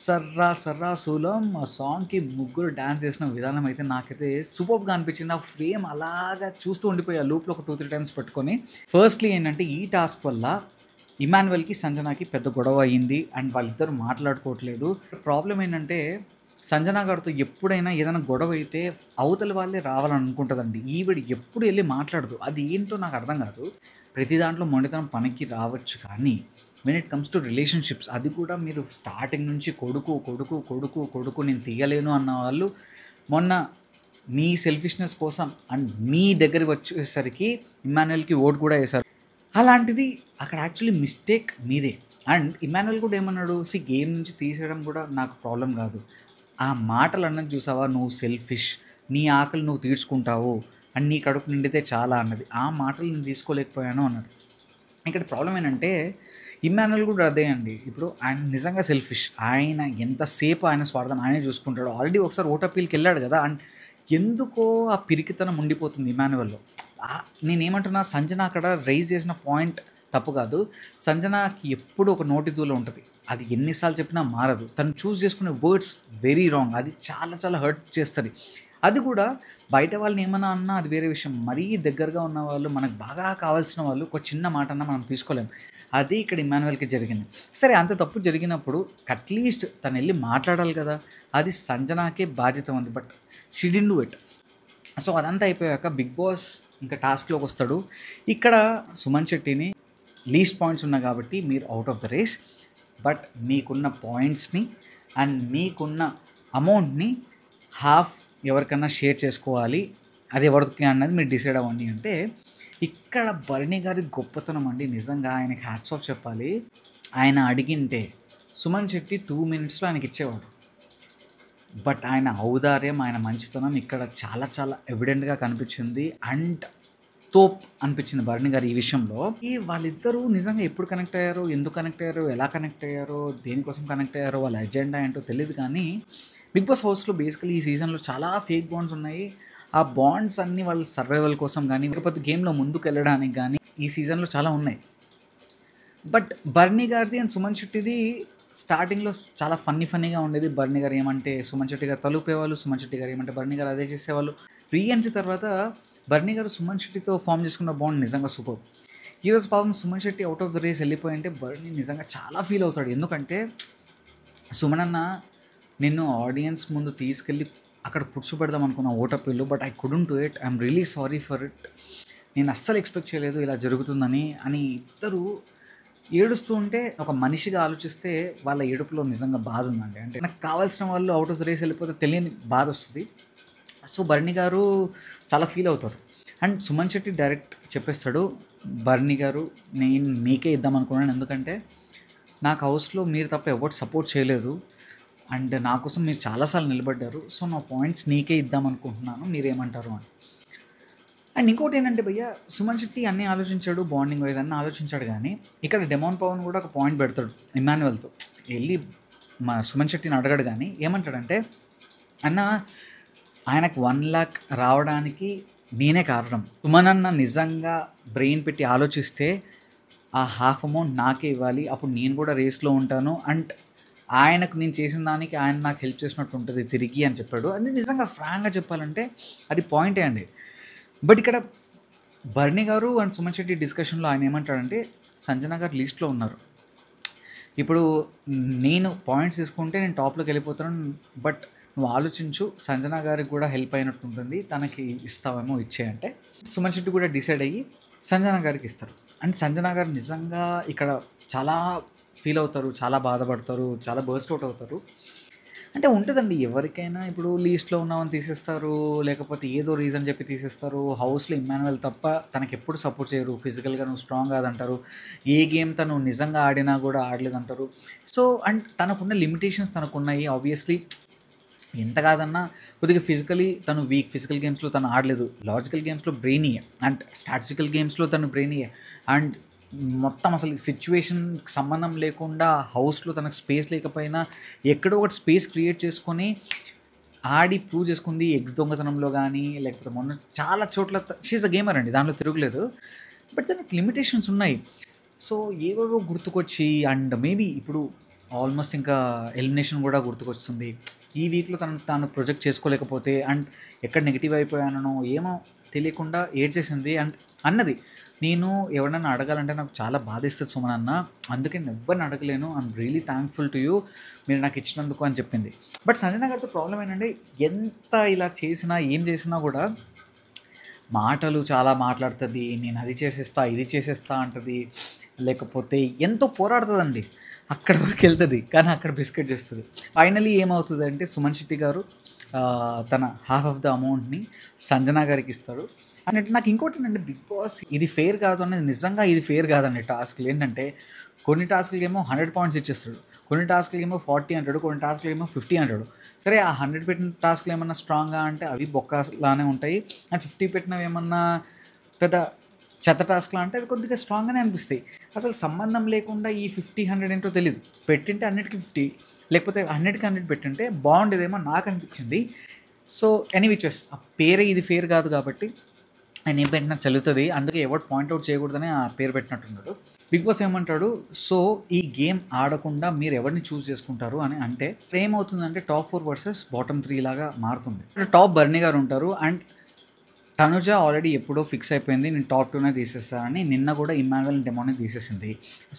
సర్రా సర్రా సూలం ఆ సాంగ్కి ముగ్గురు డ్యాన్స్ చేసిన విధానం అయితే నాకైతే సూపర్గా అనిపించింది. ఆ ఫ్రేమ్ అలాగా చూస్తూ ఉండిపోయి ఆ లూప్లో ఒక 2-3 టైమ్స్ పెట్టుకొని. ఫస్ట్లీ ఏంటంటే ఈ టాస్క్ వల్ల ఇమ్మాన్యువల్కి సంజనాకి పెద్ద గొడవ అయ్యింది అండ్ వాళ్ళిద్దరు మాట్లాడుకోవట్లేదు. ప్రాబ్లం ఏంటంటే సంజనా గారితో ఎప్పుడైనా ఏదైనా గొడవ అయితే అవతల వాళ్ళే రావాలని అనుకుంటుందండి. ఈవిడ ఎప్పుడు వెళ్ళి మాట్లాడదు. అది ఏంటో నాకు అర్థం కాదు. ప్రతి దాంట్లో మొండితనం పనికి రావచ్చు, కానీ when it comes to relationships, అది కూడా మీరు స్టార్టింగ్ నుంచి కొడుకు కొడుకు కొడుకు కొడుకు నేను తీయలేను అన్న వాళ్ళు మొన్న మీ సెల్ఫిష్నెస్ కోసం అండ్ మీ దగ్గరికి వచ్చేసరికి ఇమ్మాన్యువల్కి ఓటు కూడా వేశారు. అలాంటిది అక్కడ యాక్చువల్లీ మిస్టేక్ మీదే. అండ్ ఇమ్మాన్యువల్ కూడా ఏమన్నాడు, గేమ్ నుంచి తీసేయడం కూడా నాకు ప్రాబ్లం కాదు, ఆ మాటలు అన్నది చూసావా, నువ్వు సెల్ఫిష్, నీ ఆకలి నువ్వు తీర్చుకుంటావు అండ్ నీ కడుపు నిండితే చాలా అన్నది. ఆ మాటలు నేను తీసుకోలేకపోయాను అన్నాడు. ఇక్కడ ప్రాబ్లం ఏంటంటే ఇమ్మాన్యువల్ కూడా అదే అండి. ఇప్పుడు ఆయన నిజంగా సెల్ఫిష్. ఆయన ఎంతసేపు ఆయన స్వార్థం ఆయనే చూసుకుంటాడు. ఆల్రెడీ ఒకసారి ఓట్ అప్పీల్కి వెళ్ళాడు కదా. అండ్ ఎందుకో ఆ పిరికితనం ఉండిపోతుంది ఇమ్మాన్యువల్లో. నేనేమంటున్నా, సంజన అక్కడ రైజ్ చేసిన పాయింట్ తప్పు కాదు. సంజనాకి ఎప్పుడు ఒక నోటి దూల ఉంటుంది, అది ఎన్నిసార్లు చెప్పినా మారదు. తను చూస్ చేసుకునే వర్డ్స్ వెరీ రాంగ్, అది చాలా చాలా హర్ట్ చేస్తుంది. అది కూడా బయట వాళ్ళని ఏమన్నా అన్నా అది వేరే విషయం. మరీ దగ్గరగా ఉన్న వాళ్ళు, మనకు బాగా కావాల్సిన వాళ్ళు ఒక చిన్న మాట అన్నా మనం తీసుకోలేము. అది ఇక్కడ ఇమ్మాన్యువల్కి జరిగింది. సరే, అంత తప్పు జరిగినప్పుడు అట్లీస్ట్ తను వెళ్ళి మాట్లాడాలి కదా. అది సంజనాకే బాధ్యత ఉంది, but she didn't do it. So అదంతా అయిపోయాక బిగ్ బాస్ ఇంకా టాస్క్లోకి వస్తాడు. ఇక్కడ సుమన్ శెట్టిని లీస్ట్ పాయింట్స్ ఉన్నాయి కాబట్టి మీరు out of the race, but మీకున్న పాయింట్స్ని అండ్ మీకున్న అమౌంట్ని హాఫ్ ఎవరికన్నా షేర్ చేసుకోవాలి, అది ఎవరికి అన్నది మీరు డిసైడ్ అవ్వండి అంటే, ఇక్కడ భరణి గారి గొప్పతనం అండి. నిజంగా ఆయనకి హ్యాట్స్ ఆఫ్ చెప్పాలి. ఆయన అడిగింటే సుమన్ శెట్టి 2 minutesలో ఆయనకి ఇచ్చేవాడు. బట్ ఆయన ఔదార్యం, ఆయన మంచితనం ఇక్కడ చాలా చాలా ఎవిడెంట్గా కనిపించింది. అండ్ తోప్ అనిపించింది భరణి గారు ఈ విషయంలో. వాళ్ళిద్దరూ నిజంగా ఎప్పుడు కనెక్ట్ అయ్యారో, ఎందుకు కనెక్ట్ అయ్యారో, ఎలా కనెక్ట్ అయ్యారో, దేనికోసం కనెక్ట్ అయ్యారో, వాళ్ళ ఎజెండా ఏంటో తెలియదు. కానీ బిగ్ బాస్ హౌస్లో బేసికలీ ఈ సీజన్లో చాలా ఫేక్ బాండ్స్ ఉన్నాయి. ఆ బాండ్స్ అన్నీ వాళ్ళ సర్వైవల్ కోసం కానీ, లేకపోతే గేమ్లో ముందుకు వెళ్ళడానికి కానీ ఈ సీజన్లో చాలా ఉన్నాయి. బట్ భరణి గారిది అండ్ సుమన్ శెట్టిది స్టార్టింగ్లో చాలా ఫన్నీగా ఉండేది. భరణి గారు ఏమంటే సుమన్ శెట్టి గారు తలుపేవాళ్ళు, సుమన్ శెట్టి గారు ఏమంటే భరణి గారు అదే చేసేవాళ్ళు. రీఎంట్రీ తర్వాత భరణి గారు సుమన్ శెట్టితో ఫామ్ చేసుకున్న బాండ్ నిజంగా సూపర్. ఈరోజు పాపం Suman Shetty out of the race వెళ్ళిపోయింటే భరణి నిజంగా చాలా ఫీల్ అవుతాడు. ఎందుకంటే సుమన్ అన్న నిన్ను ఆడియన్స్ ముందు తీసుకెళ్ళి అక్కడ కూర్చోబెడదాం అనుకున్న ఓటపిల్లు, but I couldn't do it, I'm really sorry for it, నేను అస్సలు ఎక్స్పెక్ట్ చేయలేదు ఇలా జరుగుతుందని అని ఇద్దరు ఏడుస్తూ ఉంటే ఒక మనిషిగా ఆలోచిస్తే వాళ్ళ ఏడుపులో నిజంగా బాధ ఉందండి. అంటే నాకు కావాల్సిన వాళ్ళు ఔట్ ఆఫ్ ద రేస్ వెళ్ళిపోతే తెలియని బాధ వస్తుంది. సో బర్నీ గారు చాలా ఫీల్ అవుతారు. అండ్ సుమన్ శెట్టి డైరెక్ట్ చెప్పేస్తాడు, బర్నీ గారు నేను మీకే ఇద్దాం అనుకున్నాను, ఎందుకంటే నాకు హౌస్లో మీరు తప్ప ఎవరు సపోర్ట్ చేయలేదు అండ్ నా కోసం మీరు చాలాసార్లు నిలబడ్డారు. సో నా పాయింట్స్ నీకే ఇద్దాం అనుకుంటున్నాను, మీరేమంటారు అని. అండ్ ఇంకోటి ఏంటంటే భయ్య, సుమన్ శెట్టి అన్నీ ఆలోచించాడు, బాండింగ్ వైజ్ అన్నీ ఆలోచించాడు, కానీ ఇక్కడ డెమాన్ పవన్ కూడా ఒక పాయింట్ పెడతాడు ఇమాన్యువల్తో. వెళ్ళి మా సుమన్ శెట్టిని అడగాడు, కానీ ఏమంటాడంటే, అన్న ఆయనకు 1,00,000 రావడానికి నేనే కారణం. సుమన్ అన్న నిజంగా బ్రెయిన్ పెట్టి ఆలోచిస్తే ఆ హాఫ్ అమౌంట్ నాకే ఇవ్వాలి, అప్పుడు నేను కూడా రేస్లో ఉంటాను అండ్ ఆయనకు నేను చేసిన దానికి ఆయన నాకు హెల్ప్ చేసినట్టు ఉంటుంది తిరిగి అని చెప్పాడు. అది నిజంగా ఫ్రాంక్గా చెప్పాలంటే అది పాయింటే అండి. బట్ ఇక్కడ బర్నీ గారు అండ్ సుమన్ శెట్టి డిస్కషన్లో ఆయన ఏమంటాడంటే, సంజన గారు లీస్ట్లో ఉన్నారు, ఇప్పుడు నేను పాయింట్స్ తీసుకుంటే నేను టాప్లోకి వెళ్ళిపోతాను, బట్ నువ్వు ఆలోచించు, సంజన గారికి కూడా హెల్ప్ అయినట్టు ఉంటుంది, తనకి ఇస్తావేమో ఇచ్చేయంటే సుమన్ శెట్టి కూడా డిసైడ్ అయ్యి సంజన గారికి ఇస్తారు. అండ్ సంజన గారు నిజంగా ఇక్కడ చాలా ఫీల్ అవుతారు, చాలా బాధపడతారు, చాలా బర్స్ట్ అవుట్ అవుతారు. అంటే ఉంటుందండి ఎవరికైనా, ఇప్పుడు లీస్ట్లో ఉన్నామని తీసేస్తారు, లేకపోతే ఏదో రీజన్ చెప్పి తీసేస్తారు. హౌస్లో ఇమ్మాన్యువల్ తప్ప తనకి ఎప్పుడు సపోర్ట్ చేయరు, ఫిజికల్గా నువ్వు స్ట్రాంగ్ కాదంటారు, ఏ గేమ్ తను నిజంగా ఆడినా కూడా ఆడలేదంటారు. సో అండ్ తనకున్న లిమిటేషన్స్ తనకున్నాయి. ఆబ్వియస్లీ ఎంత కాదన్నా కొద్దిగా ఫిజికలీ తను వీక్, ఫిజికల్ గేమ్స్లో తను ఆడలేదు, లాజికల్ గేమ్స్లో బ్రెయినీయే అండ్ స్ట్రాటజికల్ గేమ్స్లో తను బ్రెయినీయే. అండ్ మొత్తం అసలు సిచ్యువేషన్కి సంబంధం లేకుండా హౌస్లో తనకు స్పేస్ లేకపోయినా ఎక్కడో ఒకటి స్పేస్ క్రియేట్ చేసుకొని ఆడి ప్రూవ్ చేసుకుంది. ఎగ్స్ దొంగతనంలో కానీ లేకపోతే మొన్న చాలా చోట్ల షీఈస్ అ గేమర్ అండి, దాంట్లో తిరుగులేదు. బట్ దానికి లిమిటేషన్స్ ఉన్నాయి. సో ఏవేవో గుర్తుకొచ్చి అండ్ మేబీ ఇప్పుడు ఆల్మోస్ట్ ఇంకా ఎలిమినేషన్ కూడా గుర్తుకొస్తుంది. ఈ వీక్లో తాను ప్రొజెక్ట్ చేసుకోలేకపోతే అండ్ ఎక్కడ నెగిటివ్ అయిపోయానో ఏమో తెలియకుండా ఏడ్చేసింది అండ్ అన్నది, నేను ఎవరినైనా అడగాలంటే నాకు చాలా బాధిస్తుంది సుమన్ అన్న, అందుకే నేను ఎవరిని అడగలేను, I'm really thankful to you, మీరు నాకు ఇచ్చినందుకు అని చెప్పింది. బట్ సంజన గారితో ప్రాబ్లం ఏంటంటే, ఎంత ఇలా చేసినా ఏం చేసినా కూడా మాటలు చాలా మాట్లాడుతుంది, నేను అది చేసేస్తా ఇది చేసేస్తా అంటది, లేకపోతే ఎంతో పోరాడుతుందండి, అక్కడ వరకు వెళ్తుంది కానీ అక్కడ బిస్కెట్ చేస్తుంది. ఫైనలీ ఏమవుతుంది అంటే సుమన్ శెట్టి గారు తన హాఫ్ ఆఫ్ ద అమౌంట్ని సంజన గారికి ఇస్తాడు. అన్నట్టు నాకు ఇంకోటి ఏంటంటే, బిగ్ బాస్ ఇది ఫెయిర్ కాదు అనేది, నిజంగా ఇది ఫెయిర్ కాదండి. టాస్క్లు ఏంటంటే కొన్ని టాస్క్లకి ఏమో 100 పాయింట్స్ ఇచ్చేస్తాడు, కొన్ని టాస్క్లకి ఏమో 40 అంటాడు, కొన్ని టాస్క్లకి ఏమో 50 అంటాడు. సరే ఆ 100 పెట్టిన టాస్క్లు ఏమన్నా స్ట్రాంగ్గా అంటే అవి బొక్కలానే ఉంటాయి, అండ్ 50 పెట్టినవి ఏమన్నా పెద్ద చెత్త టాస్క్లు అంటే అవి కొద్దిగా స్ట్రాంగ్గానే అనిపిస్తాయి. అసలు సంబంధం లేకుండా ఈ 50, 100 ఏంటో తెలియదు, పెట్టింటే 100కి 50 లేకపోతే 100కి 100 పెట్టింటే బాగుండేదేమో నాకు అనిపించింది. సో ఎనీవిచెస్ ఆ పేరే ఇది ఫెయిర్ కాదు కాబట్టి ఆయన ఏం పెట్టినా చల్లుతుంది, అందుకే ఎవరు పాయింట్అవుట్ చేయకూడదని ఆ పేరు పెట్టినట్టున్నాడు. బిగ్ బాస్ ఏమంటాడు, సో ఈ గేమ్ ఆడకుండా మీరు ఎవరిని చూస్ చేసుకుంటారు అని అంటే ఏమవుతుందంటే టాప్ 4 వర్సెస్ బాటమ్ 3 లాగా మారుతుంది. టాప్ బర్నీ గారు ఉంటారు అండ్ తనుజ ఆల్రెడీ ఎప్పుడో ఫిక్స్ అయిపోయింది, నేను టాప్ 2నే తీసేస్తానని. నిన్న కూడా ఇమ్మాన్యువల్ డెమోని తీసేసింది.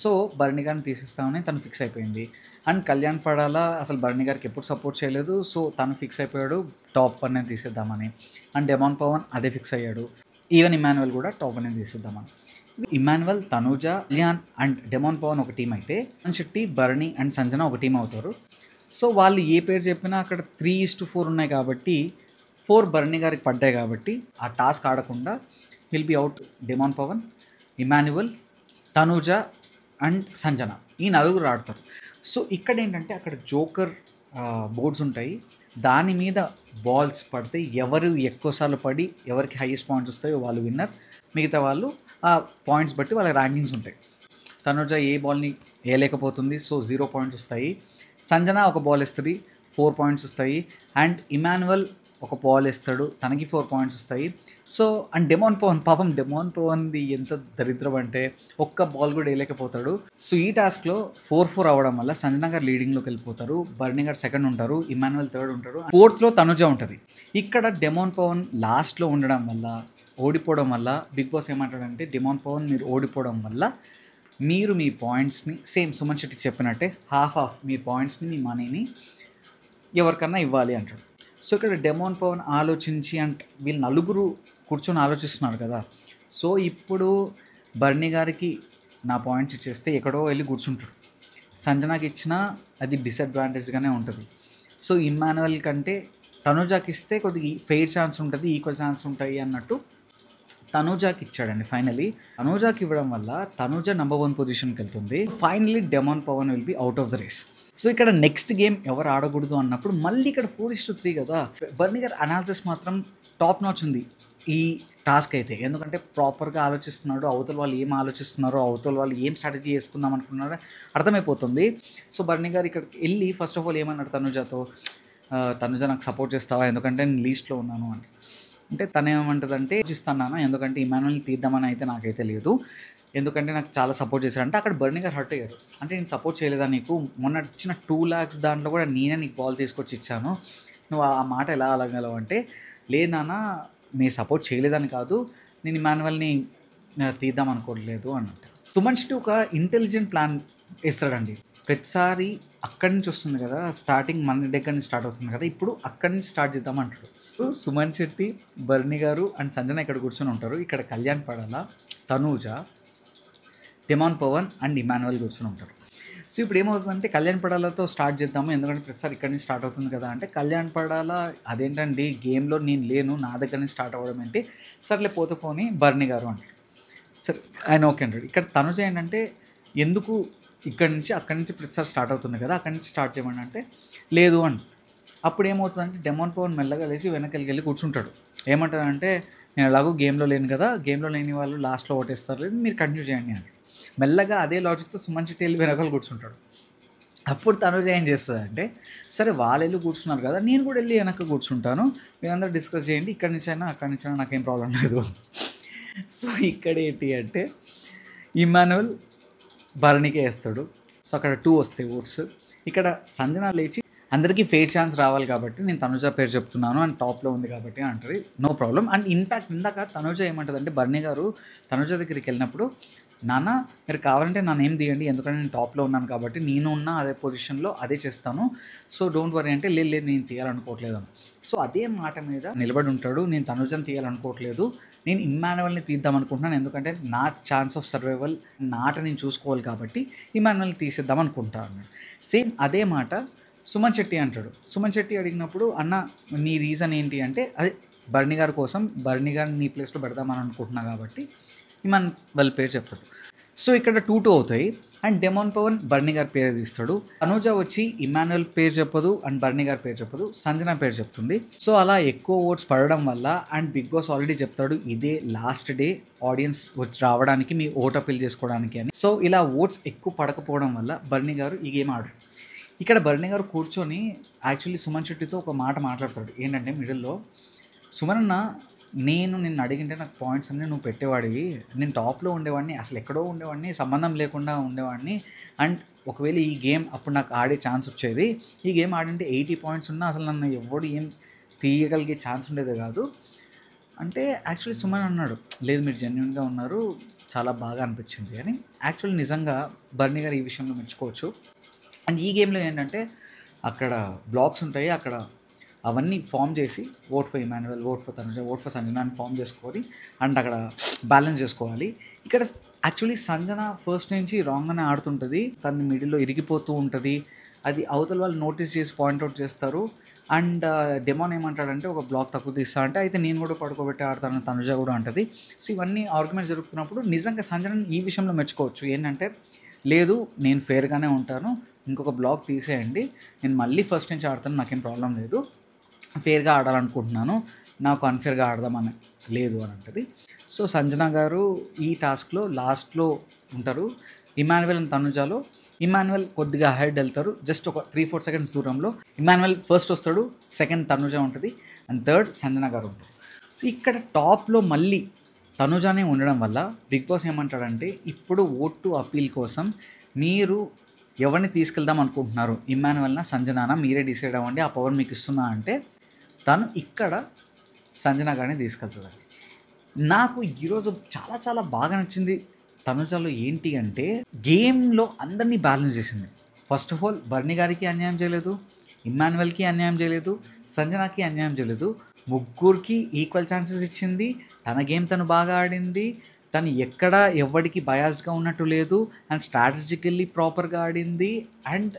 సో బర్నీ గారిని తీసేస్తామని తను ఫిక్స్ అయిపోయింది. అండ్ కళ్యాణ్ పడాల అసలు బర్నీ గారికి ఎప్పుడు సపోర్ట్ చేయలేదు, సో తను ఫిక్స్ అయిపోయాడు టాప్ 1నే తీసేద్దామని. అండ్ డెమాన్ పవన్ అదే ఫిక్స్ అయ్యాడు. ఈవెన్ ఇమ్మాన్యువల్ కూడా టాప్ 1నే తీసేద్దామని. ఇమ్మాన్యువల్, తనుజ, కళ్యాణ్ అండ్ డెమాన్ పవన్ ఒక టీం అయితే, సుమన్ శెట్టి, బర్నీ అండ్ సంజన ఒక టీం అవుతారు. సో వాళ్ళు ఏ పేరు చెప్పినా అక్కడ 3:4 ఉన్నాయి కాబట్టి 4 బర్నీ గారికి పడ్డాయి కాబట్టి ఆ టాస్క్ ఆడకుండా will be out Demon Pavan, Emmanuel, Tanuja and Sanjana, ఈ నలుగురు ఆడతారు. సో ఇక్కడ ఏంటంటే అక్కడ జోకర్ బోర్డ్స్ ఉంటాయి, దాని మీద బాల్స్ పడితే ఎవరు ఎక్కువసార్లు పడి ఎవరికి హైయెస్ట్ పాయింట్స్ వస్తాయో వాళ్ళు విన్నర్, మిగతా వాళ్ళు ఆ పాయింట్స్ బట్టి వాళ్ళ ర్యాంకింగ్స్ ఉంటాయి. తనుజ ఏ బాల్ని వేయలేకపోతుంది, సో 0 పాయింట్స్ వస్తాయి. సంజన ఒక బాల్ ఇస్తుంది, 4 పాయింట్స్ వస్తాయి. అండ్ ఇమాన్యువల్ ఒక బాల్ వేస్తాడు, తనకి 4 పాయింట్స్ వస్తాయి. సో అండ్ డెమాన్ పవన్, పాపం డెమాన్ పవన్ది ఎంత దరిద్రం అంటే ఒక్క బాల్ కూడా వేయలేకపోతాడు. సో ఈ టాస్క్లో 4-4 అవ్వడం వల్ల సంజన గారు లీడింగ్లోకి వెళ్ళిపోతారు, బర్నీ గారు సెకండ్ ఉంటారు, ఇమాన్యువల్ థర్డ్ ఉంటారు, 4th తనుజ ఉంటుంది. ఇక్కడ డెమాన్ పవన్ లాస్ట్లో ఉండడం వల్ల, ఓడిపోవడం వల్ల బిగ్ బాస్ ఏమంటాడంటే, డెమాన్ పవన్ మీరు ఓడిపోవడం వల్ల మీరు మీ పాయింట్స్ని సేమ్ సుమన్ శెట్టికి చెప్పినట్టే హాఫ్ మీ పాయింట్స్ని, మీ మనీని ఎవరికన్నా ఇవ్వాలి అంటాడు. సో ఇక్కడ డెమాన్ పవన్ ఆలోచించి అంటే వీళ్ళు నలుగురు కూర్చొని ఆలోచిస్తున్నారు కదా. సో ఇప్పుడు బర్నీ గారికి నా పాయింట్స్ ఇచ్చేస్తే ఎక్కడో వెళ్ళి కూర్చుంటాడు. సంజనాకి ఇచ్చినా అది డిసడ్వాంటేజ్గానే ఉంటుంది. సో ఇమ్మాన్యువల్ కంటే తనుజాకి ఇస్తే కొద్దిగా ఫెయిర్ ఛాన్స్ ఉంటుంది, ఈక్వల్ ఛాన్స్ ఉంటాయి అన్నట్టు తనూజాకి ఇచ్చాడండి. ఫైనలీ తనూజాకి ఇవ్వడం వల్ల తనూజ నెంబర్ 1 పొజిషన్కి వెళ్తుంది. Finally Demon Pavan will be out of the race. So ఇక్కడ నెక్స్ట్ గేమ్ ఎవరు ఆడకూడదు అన్నప్పుడు మళ్ళీ ఇక్కడ 4:3 కదా. బర్నీ గారి అనాలిసిస్ మాత్రం టాప్ నాచ్ ఉంది ఈ టాస్క్ అయితే. ఎందుకంటే ప్రాపర్గా ఆలోచిస్తున్నాడు, అవతల వాళ్ళు ఏం ఆలోచిస్తున్నారో, అవతల వాళ్ళు ఏం స్ట్రాటజీ చేసుకుందాం అనుకున్నారో అర్థమైపోతుంది. సో బర్నీ గారు ఇక్కడికి వెళ్ళి ఫస్ట్ ఆఫ్ ఆల్ ఏమన్నాడు తనుజాతో, తనుజ నాకు సపోర్ట్ చేస్తావా ఎందుకంటే నేను లీస్ట్లో ఉన్నాను అని. అంటే తను ఏమంటుందంటే ఇస్తాను ఎందుకంటే ఇమాన్యుయల్ని తీద్దామని అయితే నాకైతే లేదు, ఎందుకంటే నాకు చాలా సపోర్ట్ చేశారంటే అక్కడ బర్నీ గారు హర్ట్ అయ్యారు. అంటే నేను సపోర్ట్ చేయలేదా నీకు, మొన్న ఇచ్చిన 2 lakhs దాంట్లో కూడా నేనే నీకు బాల్ తీసుకొచ్చి ఇచ్చాను, నువ్వు ఆ మాట ఎలా అలగలవు అంటే, లేదు నాన్న మీరు సపోర్ట్ చేయలేదని కాదు, నేను ఇమాన్యుయల్ని తీద్దాం అనుకోవట్లేదు అన్నట్టు. సుమన్ శెట్టి ఒక ఇంటెలిజెంట్ ప్లాన్ వేస్తాడండి. ప్రతిసారి అక్కడి నుంచి వస్తుంది కదా, స్టార్టింగ్ మన దగ్గర నుంచి స్టార్ట్ అవుతుంది కదా, ఇప్పుడు అక్కడి నుంచి స్టార్ట్ చేద్దాం అంటాడు. సుమన్ శెట్టి, బర్నీ గారు అండ్ సంజన ఇక్కడ కూర్చొని ఉంటారు. ఇక్కడ Kalyan Padala, Tanuja, Demon Pavan and Emmanuel కూర్చొని ఉంటారు. సో ఇప్పుడు ఏమవుతుందంటే కళ్యాణ్ పడాలతో స్టార్ట్ చేద్దాము, ఎందుకంటే ప్రతిసారి ఇక్కడి నుంచి స్టార్ట్ అవుతుంది కదా అంటే, కళ్యాణ్ పడాల అదేంటండి గేమ్లో నేను లేను, నా దగ్గర నుంచి స్టార్ట్ అవ్వడం ఏంటి, సర్లే పోతే పోని బర్నీ గారు అంటారు. సరే ఆయన ఓకే అంటాడు. ఇక్కడ తనుజ ఏంటంటే ఎందుకు ఇక్కడి నుంచి అక్కడి నుంచి ప్రతిసారి స్టార్ట్ అవుతుంది కదా, అక్కడి నుంచి స్టార్ట్ చేయమని అంటే లేదు అని. అప్పుడు ఏమవుతుందంటే డెమాన్ పవన్ మెల్లగా లేచి వెనకలికి వెళ్ళి కూర్చుంటాడు. ఏమంటారంటే నేను ఎలాగో గేమ్లో లేను కదా, గేమ్లో లేని వాళ్ళు లాస్ట్లో ఓటేస్తారు, మీరు కంటిన్యూ చేయండి అని. మెల్లగా అదే లాజిక్తో సుమన్ శెట్టి వెళ్ళి వెనకాల కూర్చుంటాడు. అప్పుడు తనుజ ఏం చేస్తుందంటే సరే వాళ్ళు వెళ్ళి కూర్చున్నారు కదా, నేను కూడా వెళ్ళి వెనక కూర్చుంటాను, మీరందరూ డిస్కస్ చేయండి, ఇక్కడి నుంచి అయినా అక్కడి నుంచి అయినా నాకేం ప్రాబ్లం లేదు. సో ఇక్కడ ఏంటి అంటే ఇమాన్యుయల్ బర్నీకే వేస్తాడు. సో అక్కడ 2 వస్తాయి ఓట్స్. ఇక్కడ సంజన లేచి అందరికీ ఫెయిర్ ఛాన్స్ రావాలి కాబట్టి నేను తనుజ పేరు చెప్తున్నాను అండ్ టాప్లో ఉంది కాబట్టి అంటారు, నో ప్రాబ్లం. అండ్ ఇన్ఫ్యాక్ట్ ఇందాక తనుజ ఏమంటుందంటే బర్నీ గారు తనుజ దగ్గరికి వెళ్ళినప్పుడు, నాన్న మీరు కావాలంటే నన్ను ఏం తీయండి ఎందుకంటే నేను టాప్లో ఉన్నాను కాబట్టి, నేను ఉన్న అదే పొజిషన్లో అదే చేస్తాను, సో డోంట్ వరీ అంటే లేదు నేను తీయాలనుకోవట్లేదు అని. సో అదే మాట మీద నిలబడి ఉంటాడు. నేను తనుజని తీయాలనుకోవట్లేదు, నేను ఇమాన్యుయల్ని తీద్దాం అనుకుంటున్నాను, ఎందుకంటే నా ఛాన్స్ ఆఫ్ సర్వైవల్ నాట నేను చూసుకోవాలి కాబట్టి ఇమాన్యుయల్ని తీసేద్దాం అనుకుంటాను. సేమ్ అదే మాట సుమన్ శెట్టి అంటాడు. సుమన్ శెట్టి అడిగినప్పుడు అన్న నీ రీజన్ ఏంటి అంటే, అదే బర్నీ గారి కోసం, బర్నీ గారిని నీ ప్లేస్లో పెడదామని అనుకుంటున్నా కాబట్టి ఇమాన్యుయల్ పేరు చెప్తాడు. సో ఇక్కడ 2-2 అవుతాయి అండ్ డెమాన్ పవన్ బర్నీ గారి పేరు తీస్తాడు. తనూజ వచ్చి ఇమాన్యుయల్ పేరు చెప్పదు అండ్ బర్నీ గారి పేరు చెప్పదు, సంజన పేరు చెప్తుంది. సో అలా ఎక్కువ ఓట్స్ పడడం వల్ల అండ్ బిగ్ బాస్ ఆల్రెడీ చెప్తాడు ఇదే లాస్ట్ డే ఆడియన్స్ వచ్చి రావడానికి మీ ఓట్ అపీల్ చేసుకోవడానికి అని. సో ఇలా ఓట్స్ ఎక్కువ పడకపోవడం వల్ల బర్నీ గారు ఈ గేమ్ ఆడరు. ఇక్కడ బర్నీ గారు కూర్చొని యాక్చువల్లీ సుమన్ శెట్టితో ఒక మాట మాట్లాడతాడు. ఏంటంటే మిడిల్లో, సుమన్ అన్న నేను నిన్ను అడిగింటే నాకు పాయింట్స్ అన్నీ నువ్వు పెట్టేవాడివి, నేను టాప్లో ఉండేవాడిని, అసలు ఎక్కడో ఉండేవాడిని, సంబంధం లేకుండా ఉండేవాడిని, అండ్ ఒకవేళ ఈ గేమ్ అప్పుడు నాకు ఆడే ఛాన్స్ వచ్చేది, ఈ గేమ్ ఆడింటే 80 పాయింట్స్ ఉన్నా అసలు నన్ను ఎవడు ఏం తీయగలిగే ఛాన్స్ ఉండేది కాదు అంటే, యాక్చువల్లీ సుమన్ అన్నాడు లేదు మీరు జెన్యున్గా ఉన్నారు, చాలా బాగా అనిపించింది అని. యాక్చువల్లీ నిజంగా బర్నీ గారు ఈ విషయంలో మెచ్చుకోవచ్చు. అండ్ ఈ గేమ్లో ఏంటంటే అక్కడ బ్లాక్స్ ఉంటాయి, అక్కడ అవన్నీ ఫామ్ చేసి vote for Emmanuel, vote for Tanuja, vote for Sanjana అని ఫామ్ చేసుకొని అండ్ అక్కడ బ్యాలెన్స్ చేసుకోవాలి. ఇక్కడ యాక్చువల్లీ సంజన ఫస్ట్ నుంచి రాంగ్గానే ఆడుతుంటుంది, తన మిడిల్లో ఇరిగిపోతూ ఉంటుంది, అది అవతల వాళ్ళు నోటీస్ చేసి పాయింట్అవుట్ చేస్తారు. అండ్ డెమాన్ ఏమంటాడంటే ఒక బ్లాక్ తక్కువ తీస్తా అంటే, అయితే నేను కూడా పడుకోబెట్టి ఆడతాను తనుజ కూడా అంటుంది. సో ఇవన్నీ ఆర్గ్యుమెంట్స్ జరుగుతున్నప్పుడు నిజంగా సంజనని ఈ విషయంలో మెచ్చుకోవచ్చు. ఏంటంటే లేదు నేను ఫేర్గానే ఉంటాను, ఇంకొక బ్లాక్ తీసేయండి, నేను మళ్ళీ ఫస్ట్ నుంచి ఆడతాను, నాకేం ప్రాబ్లం లేదు, ఫేర్గా ఆడాలనుకుంటున్నాను, నాకు అన్ఫేర్గా ఆడదామని లేదు అని అంటది. సో సంజన గారు ఈ టాస్క్లో లాస్ట్లో ఉంటారు. ఇమాన్యుయల్ అండ్ తనుజాలో ఇమాన్యుయల్ కొద్దిగా హెడ్ వెళ్తారు, జస్ట్ ఒక 3-4 seconds దూరంలో. ఇమాన్యుయల్ ఫస్ట్ వస్తాడు, సెకండ్ తనుజ ఉంటుంది అండ్ థర్డ్ సంజన గారు ఉంటారు. సో ఇక్కడ టాప్లో మళ్ళీ తనుజానే ఉండడం వల్ల బిగ్ బాస్ ఏమంటాడంటే, ఇప్పుడు ఓట్ టు అపీల్ కోసం మీరు ఎవరిని తీసుకెళ్దాం అనుకుంటున్నారు, ఇమాన్యుయల్నా సంజనానా మీరే డిసైడ్ అవ్వండి, ఆ పవర్ మీకు ఇస్తున్నా అంటే తను ఇక్కడ సంజన గారిని తీసుకెళ్తుందండి. నాకు ఈరోజు చాలా చాలా బాగా నచ్చింది తనుజాలో ఏంటి అంటే, గేమ్లో అందరినీ బ్యాలెన్స్ చేసింది. ఫస్ట్ ఆఫ్ ఆల్ బర్నీ గారికి అన్యాయం చేయలేదు, ఇమాన్యుయల్కి అన్యాయం చేయలేదు, సంజనాకి అన్యాయం చేయలేదు, ముగ్గురికి ఈక్వల్ ఛాన్సెస్ ఇచ్చింది, తన గేమ్ తను బాగా ఆడింది, తను ఎక్కడ ఎవడికి బయాస్డ్‌గా ఉన్నట్టు లేదు. అండ్ స్ట్రాటజికల్లీ ప్రాపర్‌గా ఆడింది. అండ్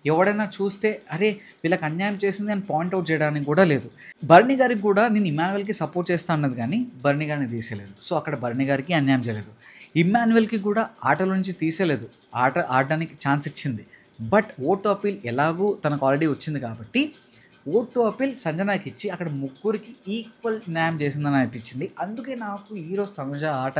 ఎవడైనా చూస్తే అరే! వీళ్ళకి అన్యాయం చేసింది అని పాయింట్ ఔట్ చేయడానికి కూడా లేదు. బర్నీ గారికి కూడా నేను ఇమ్మాన్యుయల్‌కి సపోర్ట్ చేస్తా అన్నది గానీ, బర్నీ గారిని తీసేయలేదు. సో, అక్కడ బర్నీ గారికి అన్యాయం చేయలేదు. ఇమ్మాన్యుయల్‌కి కూడా ఆటలో నుంచి తీసేయలేదు. ఆట ఆడడానికి ఛాన్స్ ఇచ్చింది. బట్ ఓట్ టు అపీల్ ఎలాగూ తనకు ఆల్రెడీ వచ్చింది కాబట్టి, ఓట్ టు అపీల్ సంజనాకి ఇచ్చి అక్కడ ముగ్గురికి ఈక్వల్ న్యాయం చేసిందని అనిపించింది. అందుకే నాకు ఈరోజు తనుజ ఆట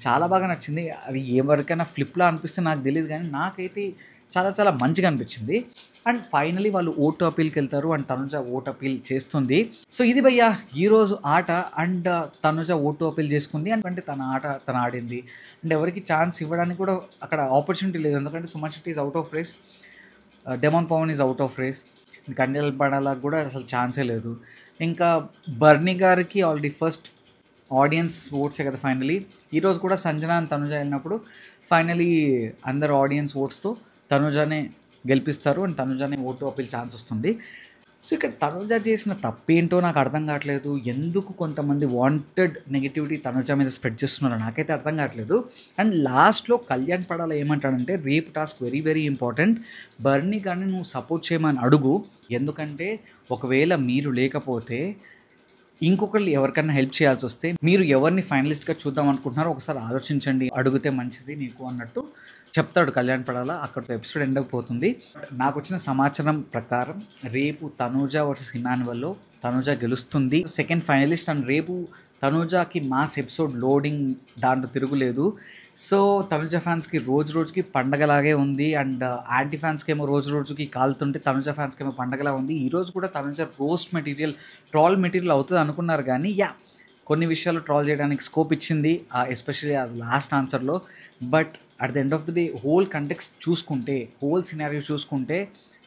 చాలా బాగా నచ్చింది. అది ఎవరికైనా ఫ్లిప్‌లా అనిపిస్తే నాకు తెలీదు గానీ, నాకైతే చాలా చాలా మంచిగా అనిపించింది. అండ్ ఫైనలీ వాళ్ళు ఓట్ టు అపీల్‌కి వెళ్తారు. అండ్ తనుజ ఓట్ అపీల్ చేస్తుంది. సో, ఇది భయ్యా ఈరోజు ఆట. And Tanuja vote to appeal చేసుకుంది. ఎందుకంటే తన ఆట తను ఆడింది. అండ్ ఎవరికి ఛాన్స్ ఇవ్వడానికి కూడా అక్కడ ఆపర్చునిటీ లేదు. ఎందుకంటే Suman Shetty is out of race. Demon Pavan is out of race. కండెల్ పడాలకు కూడా అసలు ఛాన్సే లేదు. ఇంకా బర్నీ గారికి ఆల్రెడీ ఫస్ట్ ఆడియన్స్ ఓట్సే కదా ఫైనలీ. ఈరోజు కూడా సంజన అండ్ తనుజ వెళ్ళినప్పుడు ఫైనలీ అందరు ఆడియన్స్ ఓట్స్‌తో తనుజానే గెలిపిస్తారు. అండ్ తనుజానే ఓట్ టు అపీల్ ఛాన్స్ వస్తుంది. సో, ఇక్కడ తనుజ చేసిన తప్పేంటో నాకు అర్థం కావట్లేదు. ఎందుకు కొంతమంది వాంటెడ్ నెగటివిటీ తనుజ మీద స్ప్రెడ్ చేస్తున్నారో నాకైతే అర్థం కావట్లేదు. అండ్ లాస్ట్‌లో కళ్యాణ్ పడాల ఏమంటాడంటే రేపు టాస్క్ వెరీ వెరీ ఇంపార్టెంట్. బర్నీ గారిని నువ్వు సపోర్ట్ చేయమని అడుగు. ఎందుకంటే ఒకవేళ మీరు లేకపోతే ఇంకొకళ్ళు ఎవరికన్నా హెల్ప్ చేయాల్సొస్తే మీరు ఎవరిని ఫైనలిస్ట్‌గా చూద్దాం అనుకుంటున్నారో ఒకసారి ఆలోచించండి. అడిగితే మంచిది నీకు అన్నట్టు చెప్తాడు కళ్యాణ్ పడాల. అక్కడితో ఎపిసోడ్ ఎండ్ అయిపోతుంది. నాకొచ్చిన సమాచారం ప్రకారం రేపు తనూజ వర్సెస్ ఇమాన్యుయల్‌లో తనూజ గెలుస్తుంది. Second finalist. అండ్ రేపు తనూజకి మాస్ ఎపిసోడ్ లోడింగ్ దాంట్లో తిరుగులేదు. సో, తనూజ ఫ్యాన్స్‌కి రోజు రోజుకి పండగలాగే ఉంది. అండ్ యాంటీ ఫ్యాన్స్‌కేమో రోజు రోజుకి కాలుతుంటే తనూజ ఫ్యాన్స్‌కేమో పండగలా ఉంది. ఈరోజు కూడా Tanuja roast material, troll material అవుతది అనుకున్నారు గానీ కొన్ని విషయాలు ట్రోల్ చేయడానికి స్కోప్ ఇచ్చింది. ఎస్పెషల్లీ ఆ లాస్ట్ ఆన్సర్‌లో. But at the end of the day whole context చూసుకుంటే, హోల్ సినారియో చూసుకుంటే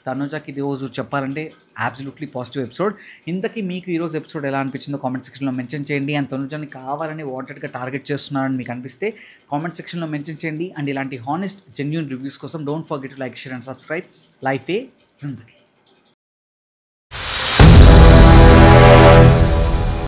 తనుజకి ఈరోజు చెప్పాలంటే అబ్సల్యూట్లీ పాజిటివ్ ఎపిసోడ్. ఇంతకీ మీకు ఈరోజు ఎపిసోడ్ ఎలా అనిపించిందో కామెంట్ సెక్షన్‌లో మెన్షన్ చేయండి. అండ్ తనుజని కావాలని వాంటెడ్‌గా టార్గెట్ చేస్తున్నారని మీకు అనిపిస్తే కామెంట్ సెక్షన్‌లో మెన్షన్ చేయండి. అండ్ ఇలాంటి హానెస్ట్ జెన్యూన్ రివ్యూస్ కోసం don't forget to like, share and subscribe. Life ఏ జిందగీ.